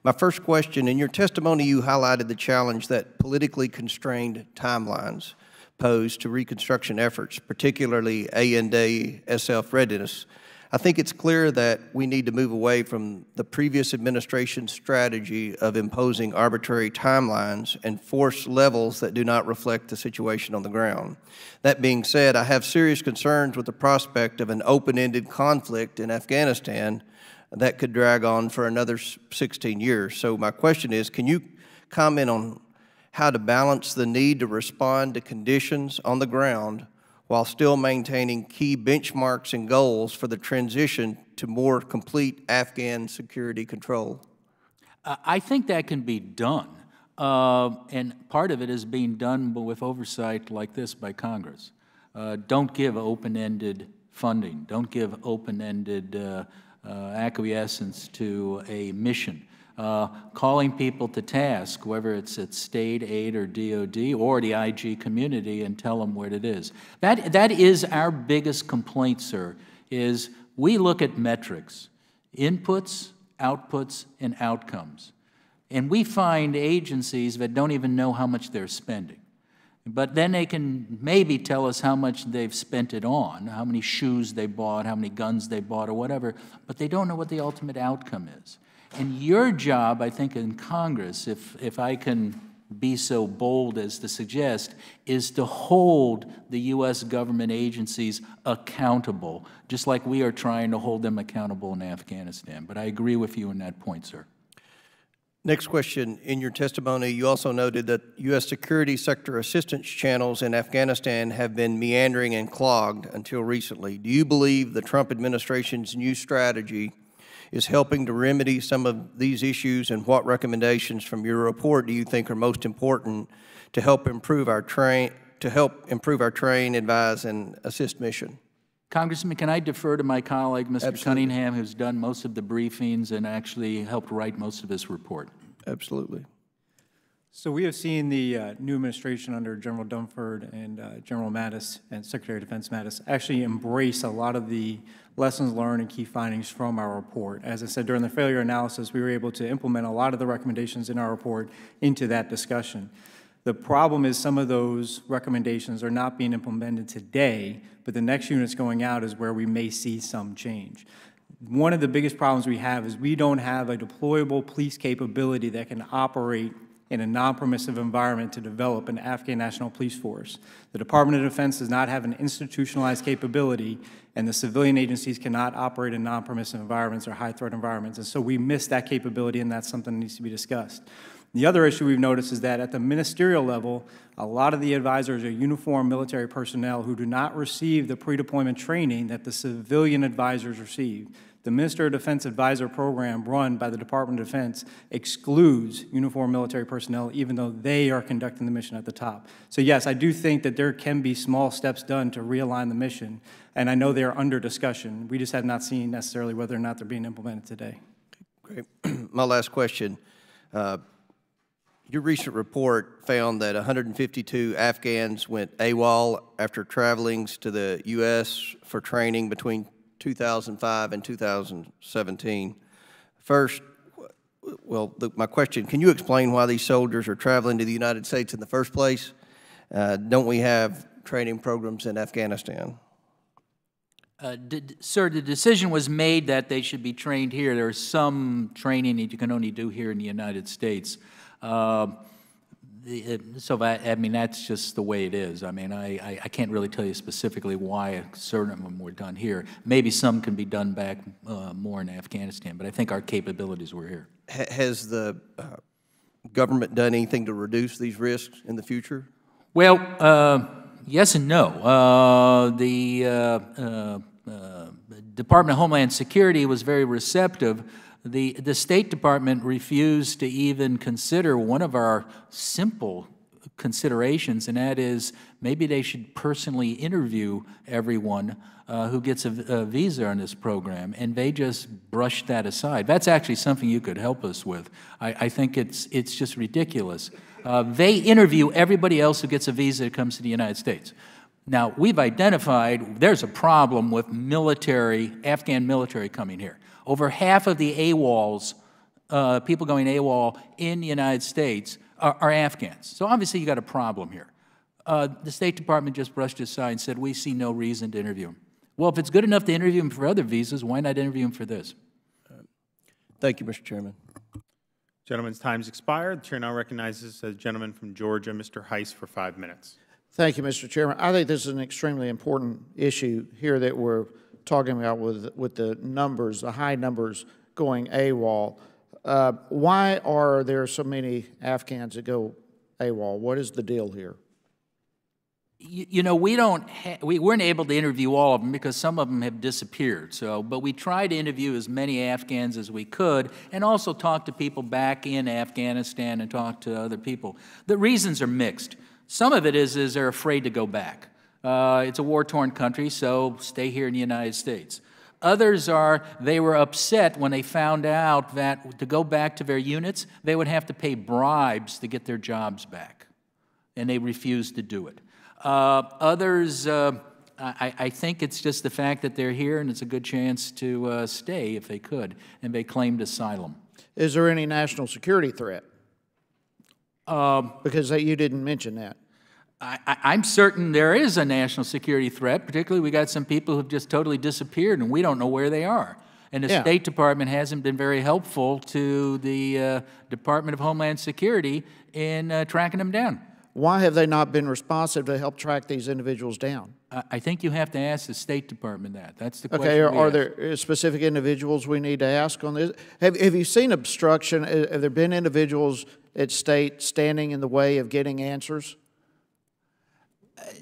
My first question, in your testimony you highlighted the challenge that politically constrained timelines pose to reconstruction efforts, particularly A&D SF readiness. I think it's clear that we need to move away from the previous administration's strategy of imposing arbitrary timelines and force levels that do not reflect the situation on the ground. That being said, I have serious concerns with the prospect of an open-ended conflict in Afghanistan that could drag on for another 16 years. So my question is, can you comment on how to balance the need to respond to conditions on the ground while still maintaining key benchmarks and goals for the transition to more complete Afghan security control? I think that can be done, and part of it is being done with oversight like this by Congress. Don't give open-ended funding. Don't give open-ended acquiescence to a mission. Calling people to task, whether it's at state aid or DOD or the IG community, and tell them what it is. That is our biggest complaint, sir, is we look at metrics, inputs, outputs, and outcomes. And we find agencies that don't even know how much they're spending. But then they can maybe tell us how much they've spent it on, how many shoes they bought, how many guns they bought, or whatever, but they don't know what the ultimate outcome is. And your job, I think, in Congress, if I can be so bold as to suggest, is to hold the U.S. government agencies accountable, just like we are trying to hold them accountable in Afghanistan. But I agree with you on that point, sir. Next question. In your testimony, you also noted that U.S. security sector assistance channels in Afghanistan have been meandering and clogged until recently. Do you believe the Trump administration's new strategy is helping to remedy some of these issues, and what recommendations from your report do you think are most important to help improve our train, advise, and assist mission? Congressman, can I defer to my colleague, Mr. Absolutely. Cunningham, who's done most of the briefings and actually helped write most of this report? Absolutely. So we have seen the new administration under General Dunford and General Mattis and Secretary of Defense Mattis actually embrace a lot of the lessons learned and key findings from our report. As I said, during the failure analysis, we were able to implement a lot of the recommendations in our report into that discussion. The problem is some of those recommendations are not being implemented today, but the next units going out is where we may see some change. One of the biggest problems we have is we don't have a deployable police capability that can operate in a non-permissive environment to develop an Afghan National Police Force. The Department of Defense does not have an institutionalized capability, and the civilian agencies cannot operate in non-permissive environments or high-threat environments. And so we miss that capability, and that's something that needs to be discussed. The other issue we've noticed is that at the ministerial level, a lot of the advisors are uniformed military personnel who do not receive the pre-deployment training that the civilian advisors receive. The Minister of Defense Advisor Program run by the Department of Defense excludes uniformed military personnel, even though they are conducting the mission at the top. So yes, I do think that there can be small steps done to realign the mission, and I know they are under discussion. We just have not seen necessarily whether or not they're being implemented today. Great. My last question. Your recent report found that 152 Afghans went AWOL after traveling to the U.S. for training between 2005 and 2017. First, my question, can you explain why these soldiers are traveling to the United States in the first place? Don't we have training programs in Afghanistan? Sir, the decision was made that they should be trained here. There's some training that you can only do here in the United States. So I mean, that's just the way it is. I mean, I can't really tell you specifically why certain of them were done here. Maybe some can be done back more in Afghanistan, but I think our capabilities were here. Has the government done anything to reduce these risks in the future? Well, yes and no. Department of Homeland Security was very receptive. The State Department refused to even consider one of our simple considerations, and that is maybe they should personally interview everyone who gets a visa on this program, and they just brushed that aside. That's actually something you could help us with. I think it's just ridiculous. They interview everybody else who gets a visa that comes to the United States. Now, we've identified there's a problem with Afghan military coming here. Over half of the AWOLs, people going AWOL in the United States, are Afghans. So obviously you got a problem here. The State Department just brushed it aside and said, we see no reason to interview him. Well, if it's good enough to interview him for other visas, why not interview him for this? Thank you, Mr. Chairman. Gentleman's time's expired. The chair now recognizes the gentleman from Georgia, Mr. Heiss, for 5 minutes. Thank you, Mr. Chairman. I think this is an extremely important issue here that we're talking about with the numbers, the high numbers going AWOL. Why are there so many Afghans that go AWOL? What is the deal here? You know, we weren't able to interview all of them because some of them have disappeared. But we tried to interview as many Afghans as we could, and also talk to people back in Afghanistan and talk to other people. The reasons are mixed. Some of it is they're afraid to go back. It's a war-torn country, so stay here in the United States. Others are, they were upset when they found out that to go back to their units, they would have to pay bribes to get their jobs back, and they refused to do it. Others, I think it's just the fact that they're here, and it's a good chance to stay if they could, and they claimed asylum. Is there any national security threat? Because you didn't mention that. I'm certain there is a national security threat. Particularly, we got some people who've just totally disappeared, and we don't know where they are. And the State Department hasn't been very helpful to the Department of Homeland Security in tracking them down. Why have they not been responsive to help track these individuals down? I think you have to ask the State Department that. That's the question. Okay, are there specific individuals we need to ask on this? Have you seen obstruction? Have there been individuals at State standing in the way of getting answers?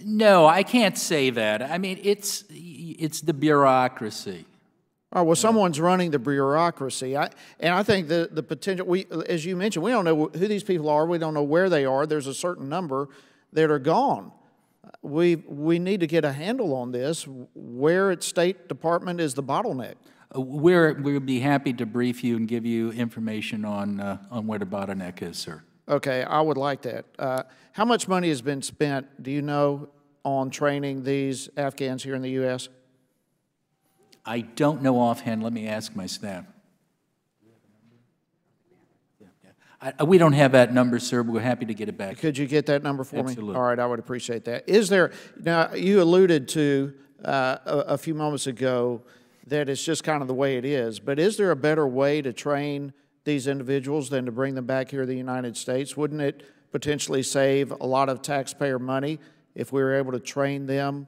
No, I can't say that. I mean, it's the bureaucracy. Oh, well, someone's running the bureaucracy. And I think the potential, as you mentioned, we don't know who these people are. We don't know where they are. There's a certain number that are gone. We need to get a handle on this. Where at State Department is the bottleneck? We'll be happy to brief you and give you information on where the bottleneck is, sir. Okay, I would like that. How much money has been spent, do you know, on training these Afghans here in the U.S.? I don't know offhand. Let me ask my staff. We don't have that number, sir, but we're happy to get it back. Could you get that number for me? Absolutely. All right, I would appreciate that. Is there, now, you alluded to a few moments ago that it's just kind of the way it is, but is there a better way to train these individuals than to bring them back here to the United States? Wouldn't it potentially save a lot of taxpayer money if we were able to train them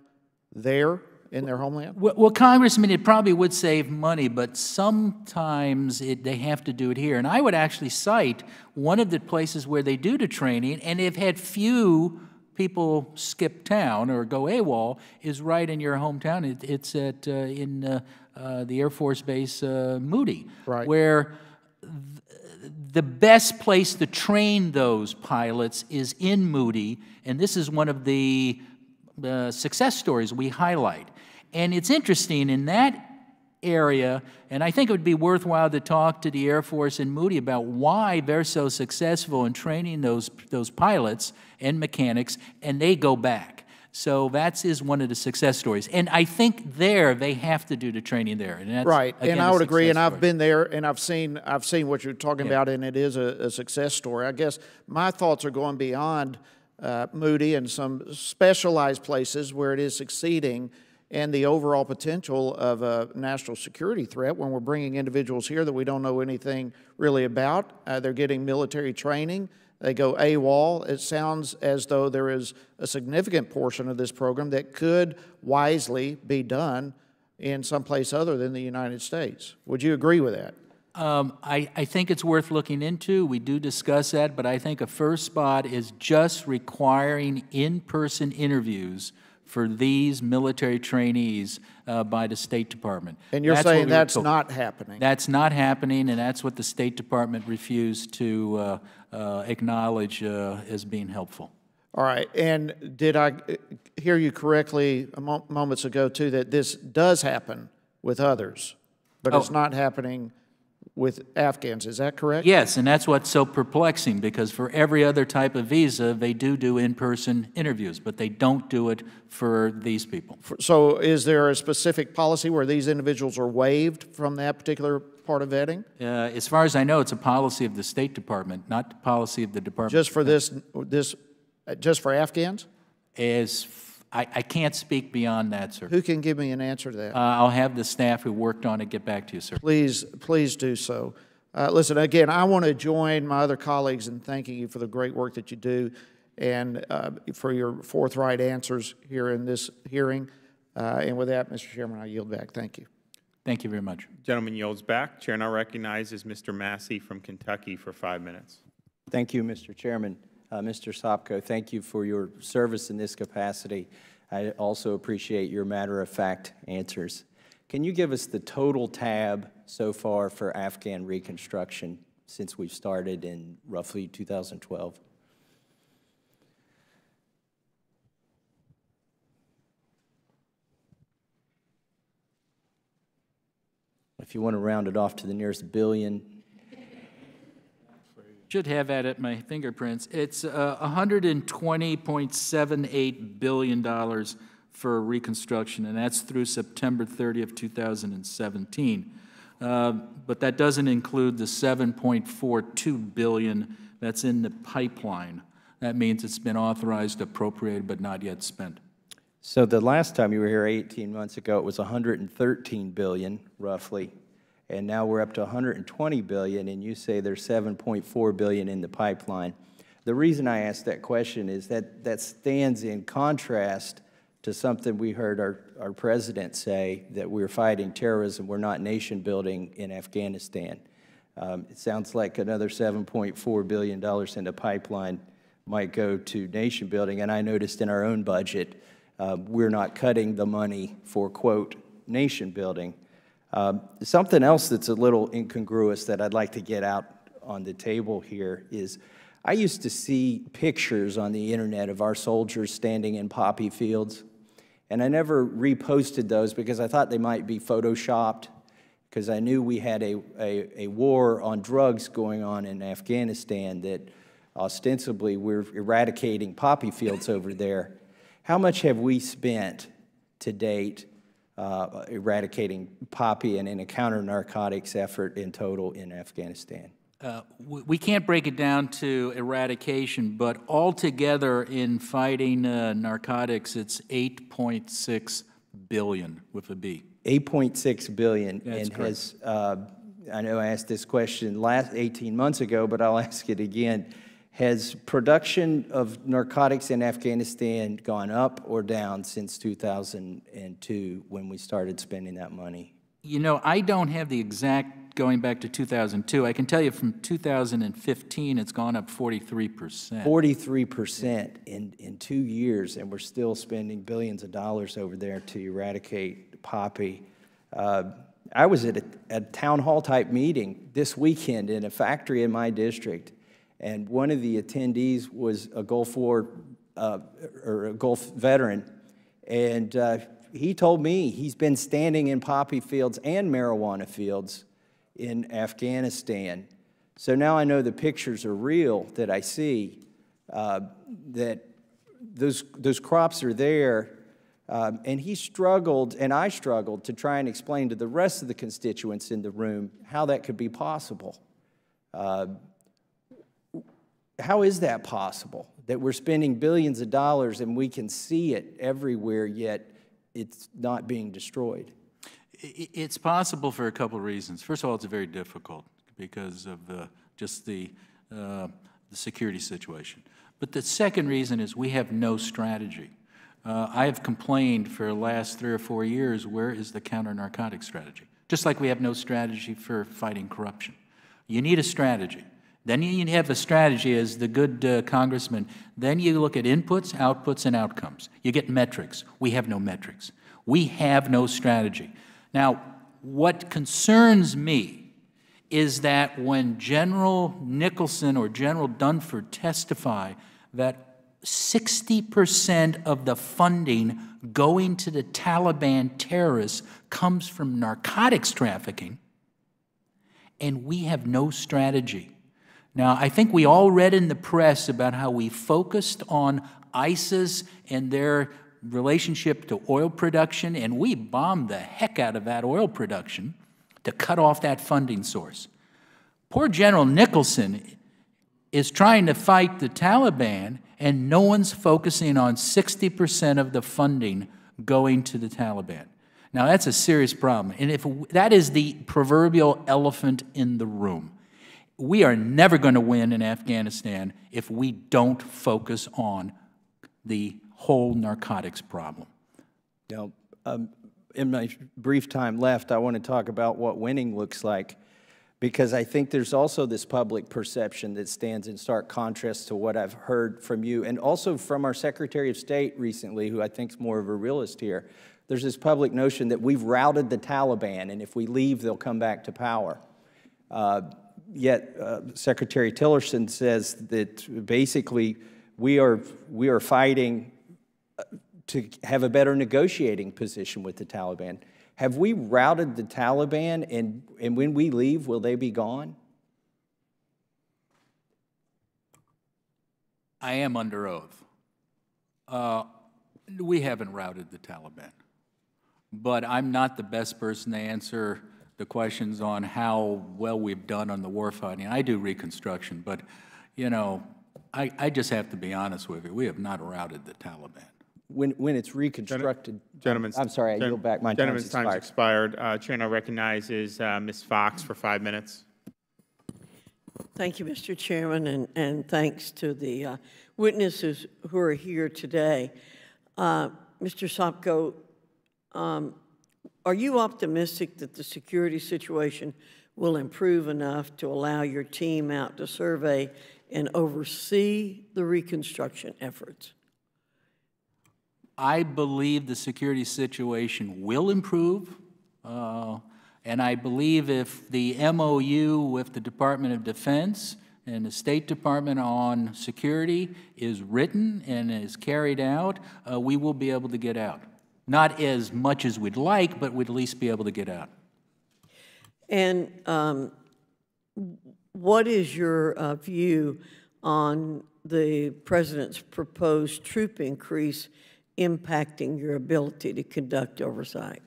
there in their homeland? Well, Congressman, it probably would save money, but sometimes they have to do it here. And I would actually cite one of the places where they do the training, and they've had few people skip town or go AWOL, is right in your hometown. It's at in the Air Force Base Moody, right, where the best place to train those pilots is in Moody, and this is one of the success stories we highlight. And it's interesting in that area, and I think it would be worthwhile to talk to the Air Force in Moody about why they're so successful in training those pilots and mechanics, and they go back. So that is one of the success stories. And I think there they have to do the training there. And that's, right, again, and I would agree, and story. I've been there, and I've seen what you're talking about, and it is a success story. I guess my thoughts are going beyond Moody and some specialized places where it is succeeding, and the overall potential of a national security threat when we're bringing individuals here that we don't know anything really about. They're getting military training. They go AWOL. It sounds as though there is a significant portion of this program that could wisely be done in someplace other than the United States. Would you agree with that? I think it's worth looking into. We do discuss that, but I think a first spot is just requiring in-person interviews for these military trainees by the State Department. And you're saying that's not happening? That's not happening, and that's what the State Department refused to acknowledge as being helpful. All right, and did I hear you correctly moments ago, too, that this does happen with others, but it's not happening with Afghans, is that correct? Yes, and that's what's so perplexing, because for every other type of visa, they do in-person interviews, but they don't do it for these people. So is there a specific policy where these individuals are waived from that particular part of vetting? As far as I know, it's a policy of the State Department, not the policy of the Department. Just for just for Afghans? I can't speak beyond that, sir. Who can give me an answer to that? I'll have the staff who worked on it get back to you, sir. Please do so. Listen, again, I want to join my other colleagues in thanking you for the great work that you do and for your forthright answers here in this hearing. And with that, Mr. Chairman, I yield back. Thank you. Thank you very much. Gentleman yields back. Chair now recognizes Mr. Massey from Kentucky for 5 minutes. Thank you, Mr. Chairman. Mr. Sopko, thank you for your service in this capacity. I also appreciate your matter-of-fact answers. Can you give us the total tab so far for Afghan reconstruction since we've started in roughly 2012? If you want to round it off to the nearest billion. Should have that at my fingerprints. It's $120.78 billion for reconstruction, and that's through September 30th, 2017. But that doesn't include the $7.42 billion that's in the pipeline. That means it's been authorized, appropriated, but not yet spent. So the last time you were here 18 months ago, it was $113 billion, roughly. And now we're up to $120 billion, and you say there's $7.4 billion in the pipeline. The reason I asked that question is that that stands in contrast to something we heard our president say, that we're fighting terrorism, we're not nation building in Afghanistan. It sounds like another $7.4 billion in the pipeline might go to nation building, and I noticed in our own budget, we're not cutting the money for, quote, nation building. Something else that's a little incongruous that I'd like to get out on the table here is I used to see pictures on the internet of our soldiers standing in poppy fields, and I never reposted those because I thought they might be photoshopped, because I knew we had a war on drugs going on in Afghanistan, that ostensibly we're eradicating poppy fields over there. How much have we spent to date eradicating poppy and in a counter-narcotics effort in total in Afghanistan? We can't break it down to eradication, but altogether in fighting narcotics, it's $8.6 billion with a B. 8.6 billion. That's and correct. I know I asked this question 18 months ago, but I'll ask it again. Has production of narcotics in Afghanistan gone up or down since 2002 when we started spending that money? You know, I don't have the exact going back to 2002. I can tell you from 2015, it's gone up 43%. 43% in 2 years, and we're still spending billions of dollars over there to eradicate poppy. I was at a town hall type meeting this weekend in a factory in my district, and one of the attendees was a Gulf War or a Gulf veteran, and he told me he's been standing in poppy fields and marijuana fields in Afghanistan. So now I know the pictures are real that I see, that those crops are there, and he struggled, and I struggled, to try and explain to the rest of the constituents in the room how that could be possible. How is that possible, that we're spending billions of dollars and we can see it everywhere, yet it's not being destroyed? It's possible for a couple of reasons. First of all, it's very difficult because of just the security situation. But the second reason is we have no strategy. I have complained for the last 3 or 4 years, where is the counter-narcotic strategy? Just like we have no strategy for fighting corruption. You need a strategy. Then you have a strategy, as the good congressman. Then you look at inputs, outputs, and outcomes. You get metrics. We have no metrics. We have no strategy. Now, what concerns me is that when General Nicholson or General Dunford testify that 60% of the funding going to the Taliban terrorists comes from narcotics trafficking, and we have no strategy. Now, I think we all read in the press about how we focused on ISIS and their relationship to oil production, and we bombed the heck out of that oil production to cut off that funding source. Poor General Nicholson is trying to fight the Taliban, and no one's focusing on 60% of the funding going to the Taliban. Now, that's a serious problem, and if that is the proverbial elephant in the room. We are never going to win in Afghanistan if we don't focus on the whole narcotics problem. Now, in my brief time left, I want to talk about what winning looks like, because I think there's also this public perception that stands in stark contrast to what I've heard from you, and also from our Secretary of State recently, who I think is more of a realist here. There's this public notion that we've routed the Taliban, and if we leave, they'll come back to power. Yet Secretary Tillerson says that basically we are fighting to have a better negotiating position with the Taliban. Have we routed the Taliban, and when we leave, will they be gone? I am under oath. We haven't routed the Taliban. But I'm not the best person to answer the questions on how well we've done on the warfighting. I do reconstruction, but, you know, I just have to be honest with you. We have not routed the Taliban. When it's reconstructed, Gentlemen's, I'm sorry, I yield back. My gentleman's time's expired. Chair now recognizes Ms. Fox for 5 minutes. Thank you, Mr. Chairman, and thanks to the witnesses who are here today. Mr. Sopko, are you optimistic that the security situation will improve enough to allow your team out to survey and oversee the reconstruction efforts? I believe the security situation will improve, and I believe if the MOU with the Department of Defense and the State Department on security is written and is carried out, we will be able to get out. Not as much as we'd like, but we'd at least be able to get out. And what is your view on the President's proposed troop increase impacting your ability to conduct oversight?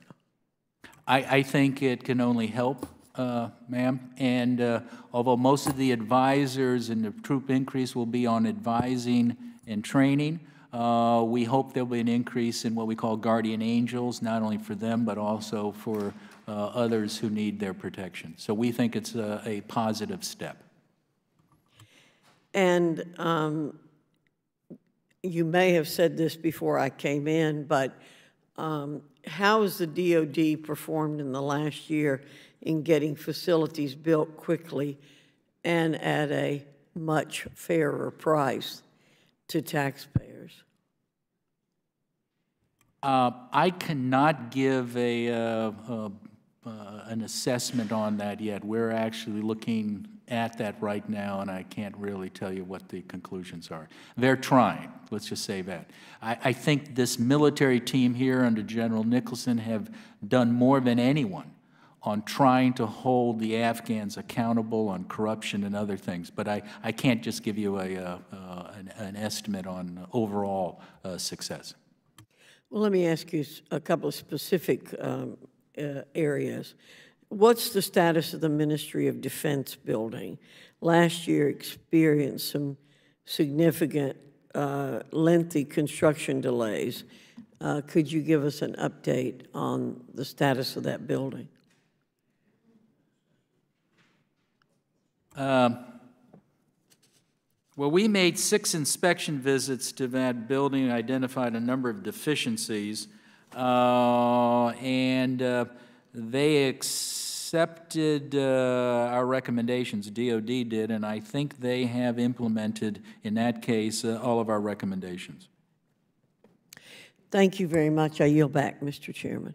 I think it can only help, ma'am. And although most of the advisors in the troop increase will be on advising and training, we hope there'll be an increase in what we call guardian angels, not only for them, but also for others who need their protection. So we think it's a positive step. And you may have said this before I came in, but how has the DOD performed in the last year in getting facilities built quickly and at a much fairer price to taxpayers? I cannot give an assessment on that yet. We're actually looking at that right now, and I can't really tell you what the conclusions are. They're trying, let's just say that. I think this military team here under General Nicholson have done more than anyone on trying to hold the Afghans accountable on corruption and other things, but I can't just give you an estimate on overall success. Well, let me ask you a couple of specific areas. What's the status of the Ministry of Defense building? Last year experienced some significant, lengthy construction delays. Could you give us an update on the status of that building? Well, we made 6 inspection visits to that building and identified a number of deficiencies, and they accepted our recommendations, DOD did, and I think they have implemented, in that case, all of our recommendations. Thank you very much. I yield back, Mr. Chairman.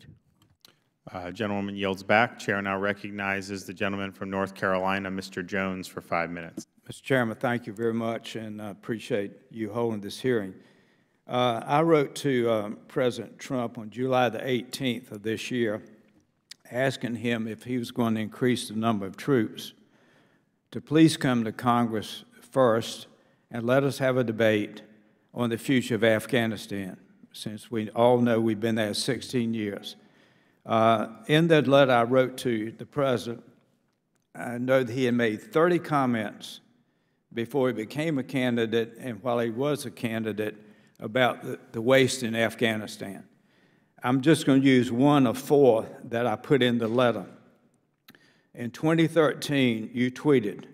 Gentlewoman yields back. Chair now recognizes the gentleman from North Carolina, Mr. Jones, for 5 minutes. Mr. Chairman, thank you very much, and I appreciate you holding this hearing. I wrote to President Trump on July the 18th of this year, asking him if he was going to increase the number of troops to please come to Congress first and let us have a debate on the future of Afghanistan, since we all know we've been there 16 years. In that letter I wrote to the President, I know that he had made 30 comments before he became a candidate and while he was a candidate about the waste in Afghanistan. I'm just going to use one of 4 that I put in the letter. In 2013, you tweeted,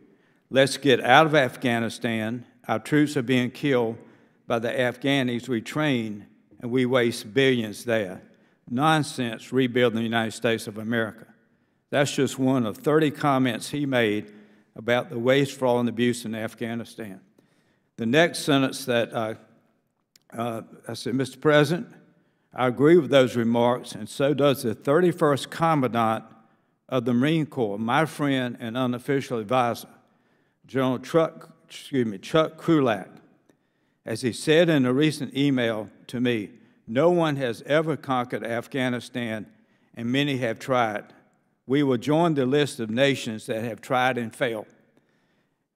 "Let's get out of Afghanistan. Our troops are being killed by the Afghanis we train, and we waste billions there. Nonsense rebuilding the United States of America." That's just one of 30 comments he made about the waste, fraud, and abuse in Afghanistan. The next sentence that I said, "Mr. President, I agree with those remarks, and so does the 31st Commandant of the Marine Corps, my friend and unofficial advisor, General Chuck Krulak. As he said in a recent email to me, no one has ever conquered Afghanistan, and many have tried. We will join the list of nations that have tried and failed."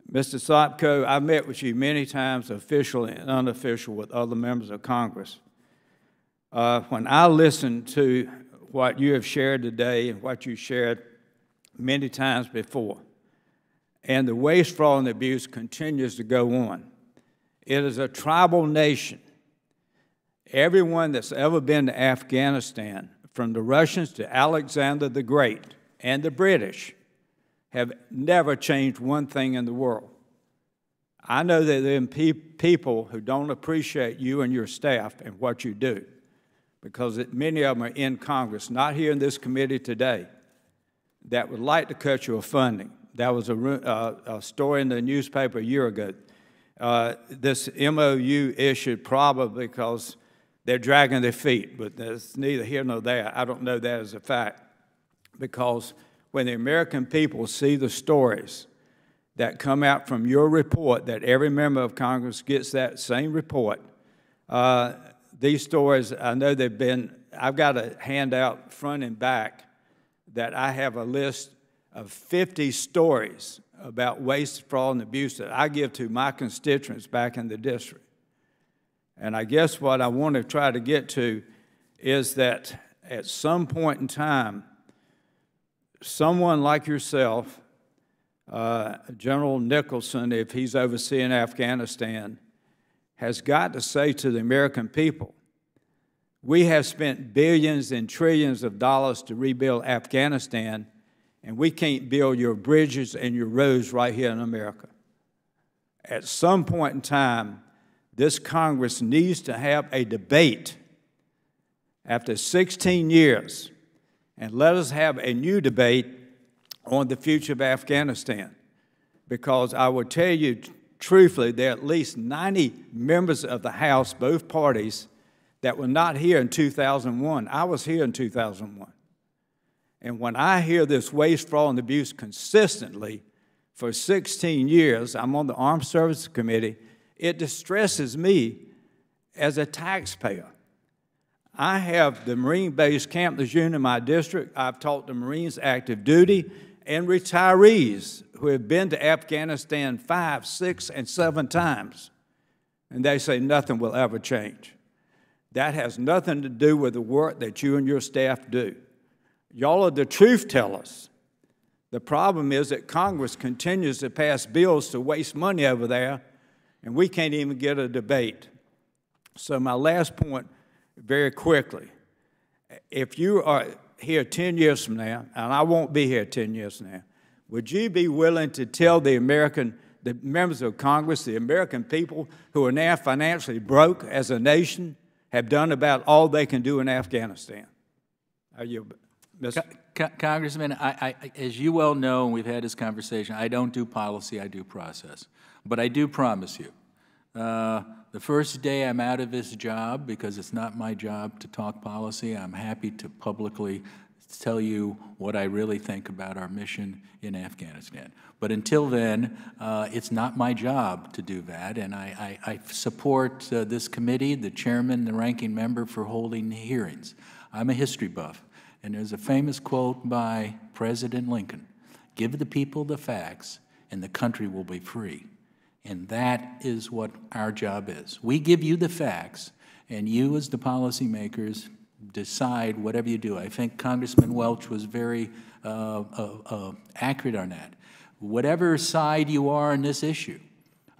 Mr. Sopko, I've met with you many times, official and unofficial, with other members of Congress. When I listen to what you have shared today and what you shared many times before, and the waste, fraud, and abuse continues to go on. It is a tribal nation. Everyone that's ever been to Afghanistan, from the Russians to Alexander the Great and the British, have never changed one thing in the world. I know that there are people who don't appreciate you and your staff and what you do, because many of them are in Congress, not here in this committee today, that would like to cut your funding. That was a story in the newspaper a year ago. This MOU issued probably because they're dragging their feet, but there's neither here nor there. I don't know that as a fact, because when the American people see the stories that come out from your report, that every member of Congress gets that same report, these stories, I know they've been, I've got a handout front and back that I have a list of 50 stories about waste, fraud, and abuse that I give to my constituents back in the district. And I guess what I want to try to get to is that at some point in time, someone like yourself, General Nicholson, if he's overseeing Afghanistan, has got to say to the American people, we have spent billions and trillions of dollars to rebuild Afghanistan, and we can't build your bridges and your roads right here in America. At some point in time, this Congress needs to have a debate after 16 years, and let us have a new debate on the future of Afghanistan. Because I will tell you truthfully, there are at least 90 members of the House, both parties, that were not here in 2001. I was here in 2001. And when I hear this waste, fraud, and abuse consistently for 16 years, I'm on the Armed Services Committee, it distresses me as a taxpayer. I have the Marine base Camp Lejeune in my district. I've taught the Marines active duty and retirees who have been to Afghanistan 5, 6, and 7 times. And they say nothing will ever change. That has nothing to do with the work that you and your staff do. Y'all are the truth tellers. The problem is that Congress continues to pass bills to waste money over there, and we can't even get a debate. So my last point, very quickly, if you are here 10 years from now, and I won't be here 10 years from now, would you be willing to tell the members of Congress, the American people who are now financially broke as a nation, have done about all they can do in Afghanistan? Congressman, as you well know, and we've had this conversation, I don't do policy, I do process. But I do promise you, the first day I'm out of this job, because it's not my job to talk policy, I'm happy to publicly tell you what I really think about our mission in Afghanistan. But until then, it's not my job to do that, and I support this committee, the chairman, the ranking member, for holding hearings. I'm a history buff, and there's a famous quote by President Lincoln, "Give the people the facts, and the country will be free." And that is what our job is. We give you the facts, and you as the policymakers decide whatever you do. I think Congressman Welch was very accurate on that. Whatever side you are on this issue,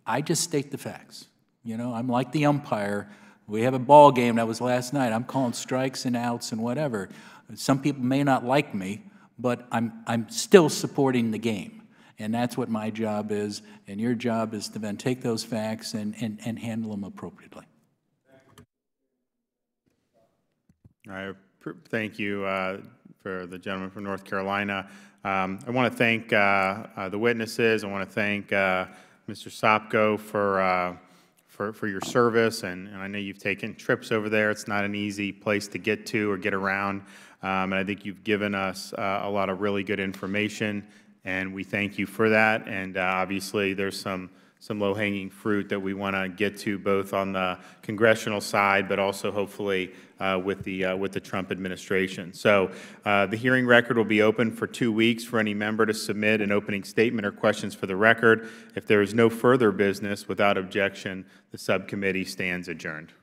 I just state the facts. You know, I'm like the umpire. We have a ball game that was last night. I'm calling strikes and outs and whatever. Some people may not like me, but I'm still supporting the game. And that's what my job is, and your job is to then take those facts and handle them appropriately. I thank you for the gentleman from North Carolina. I want to thank the witnesses. I want to thank Mr. Sopko for your service, and I know you've taken trips over there. It's not an easy place to get to or get around, and I think you've given us a lot of really good information, and we thank you for that. And obviously, there's some low-hanging fruit that we want to get to, both on the congressional side, but also hopefully with the Trump administration. So the hearing record will be open for 2 weeks for any member to submit an opening statement or questions for the record. If there is no further business without objection, the subcommittee stands adjourned.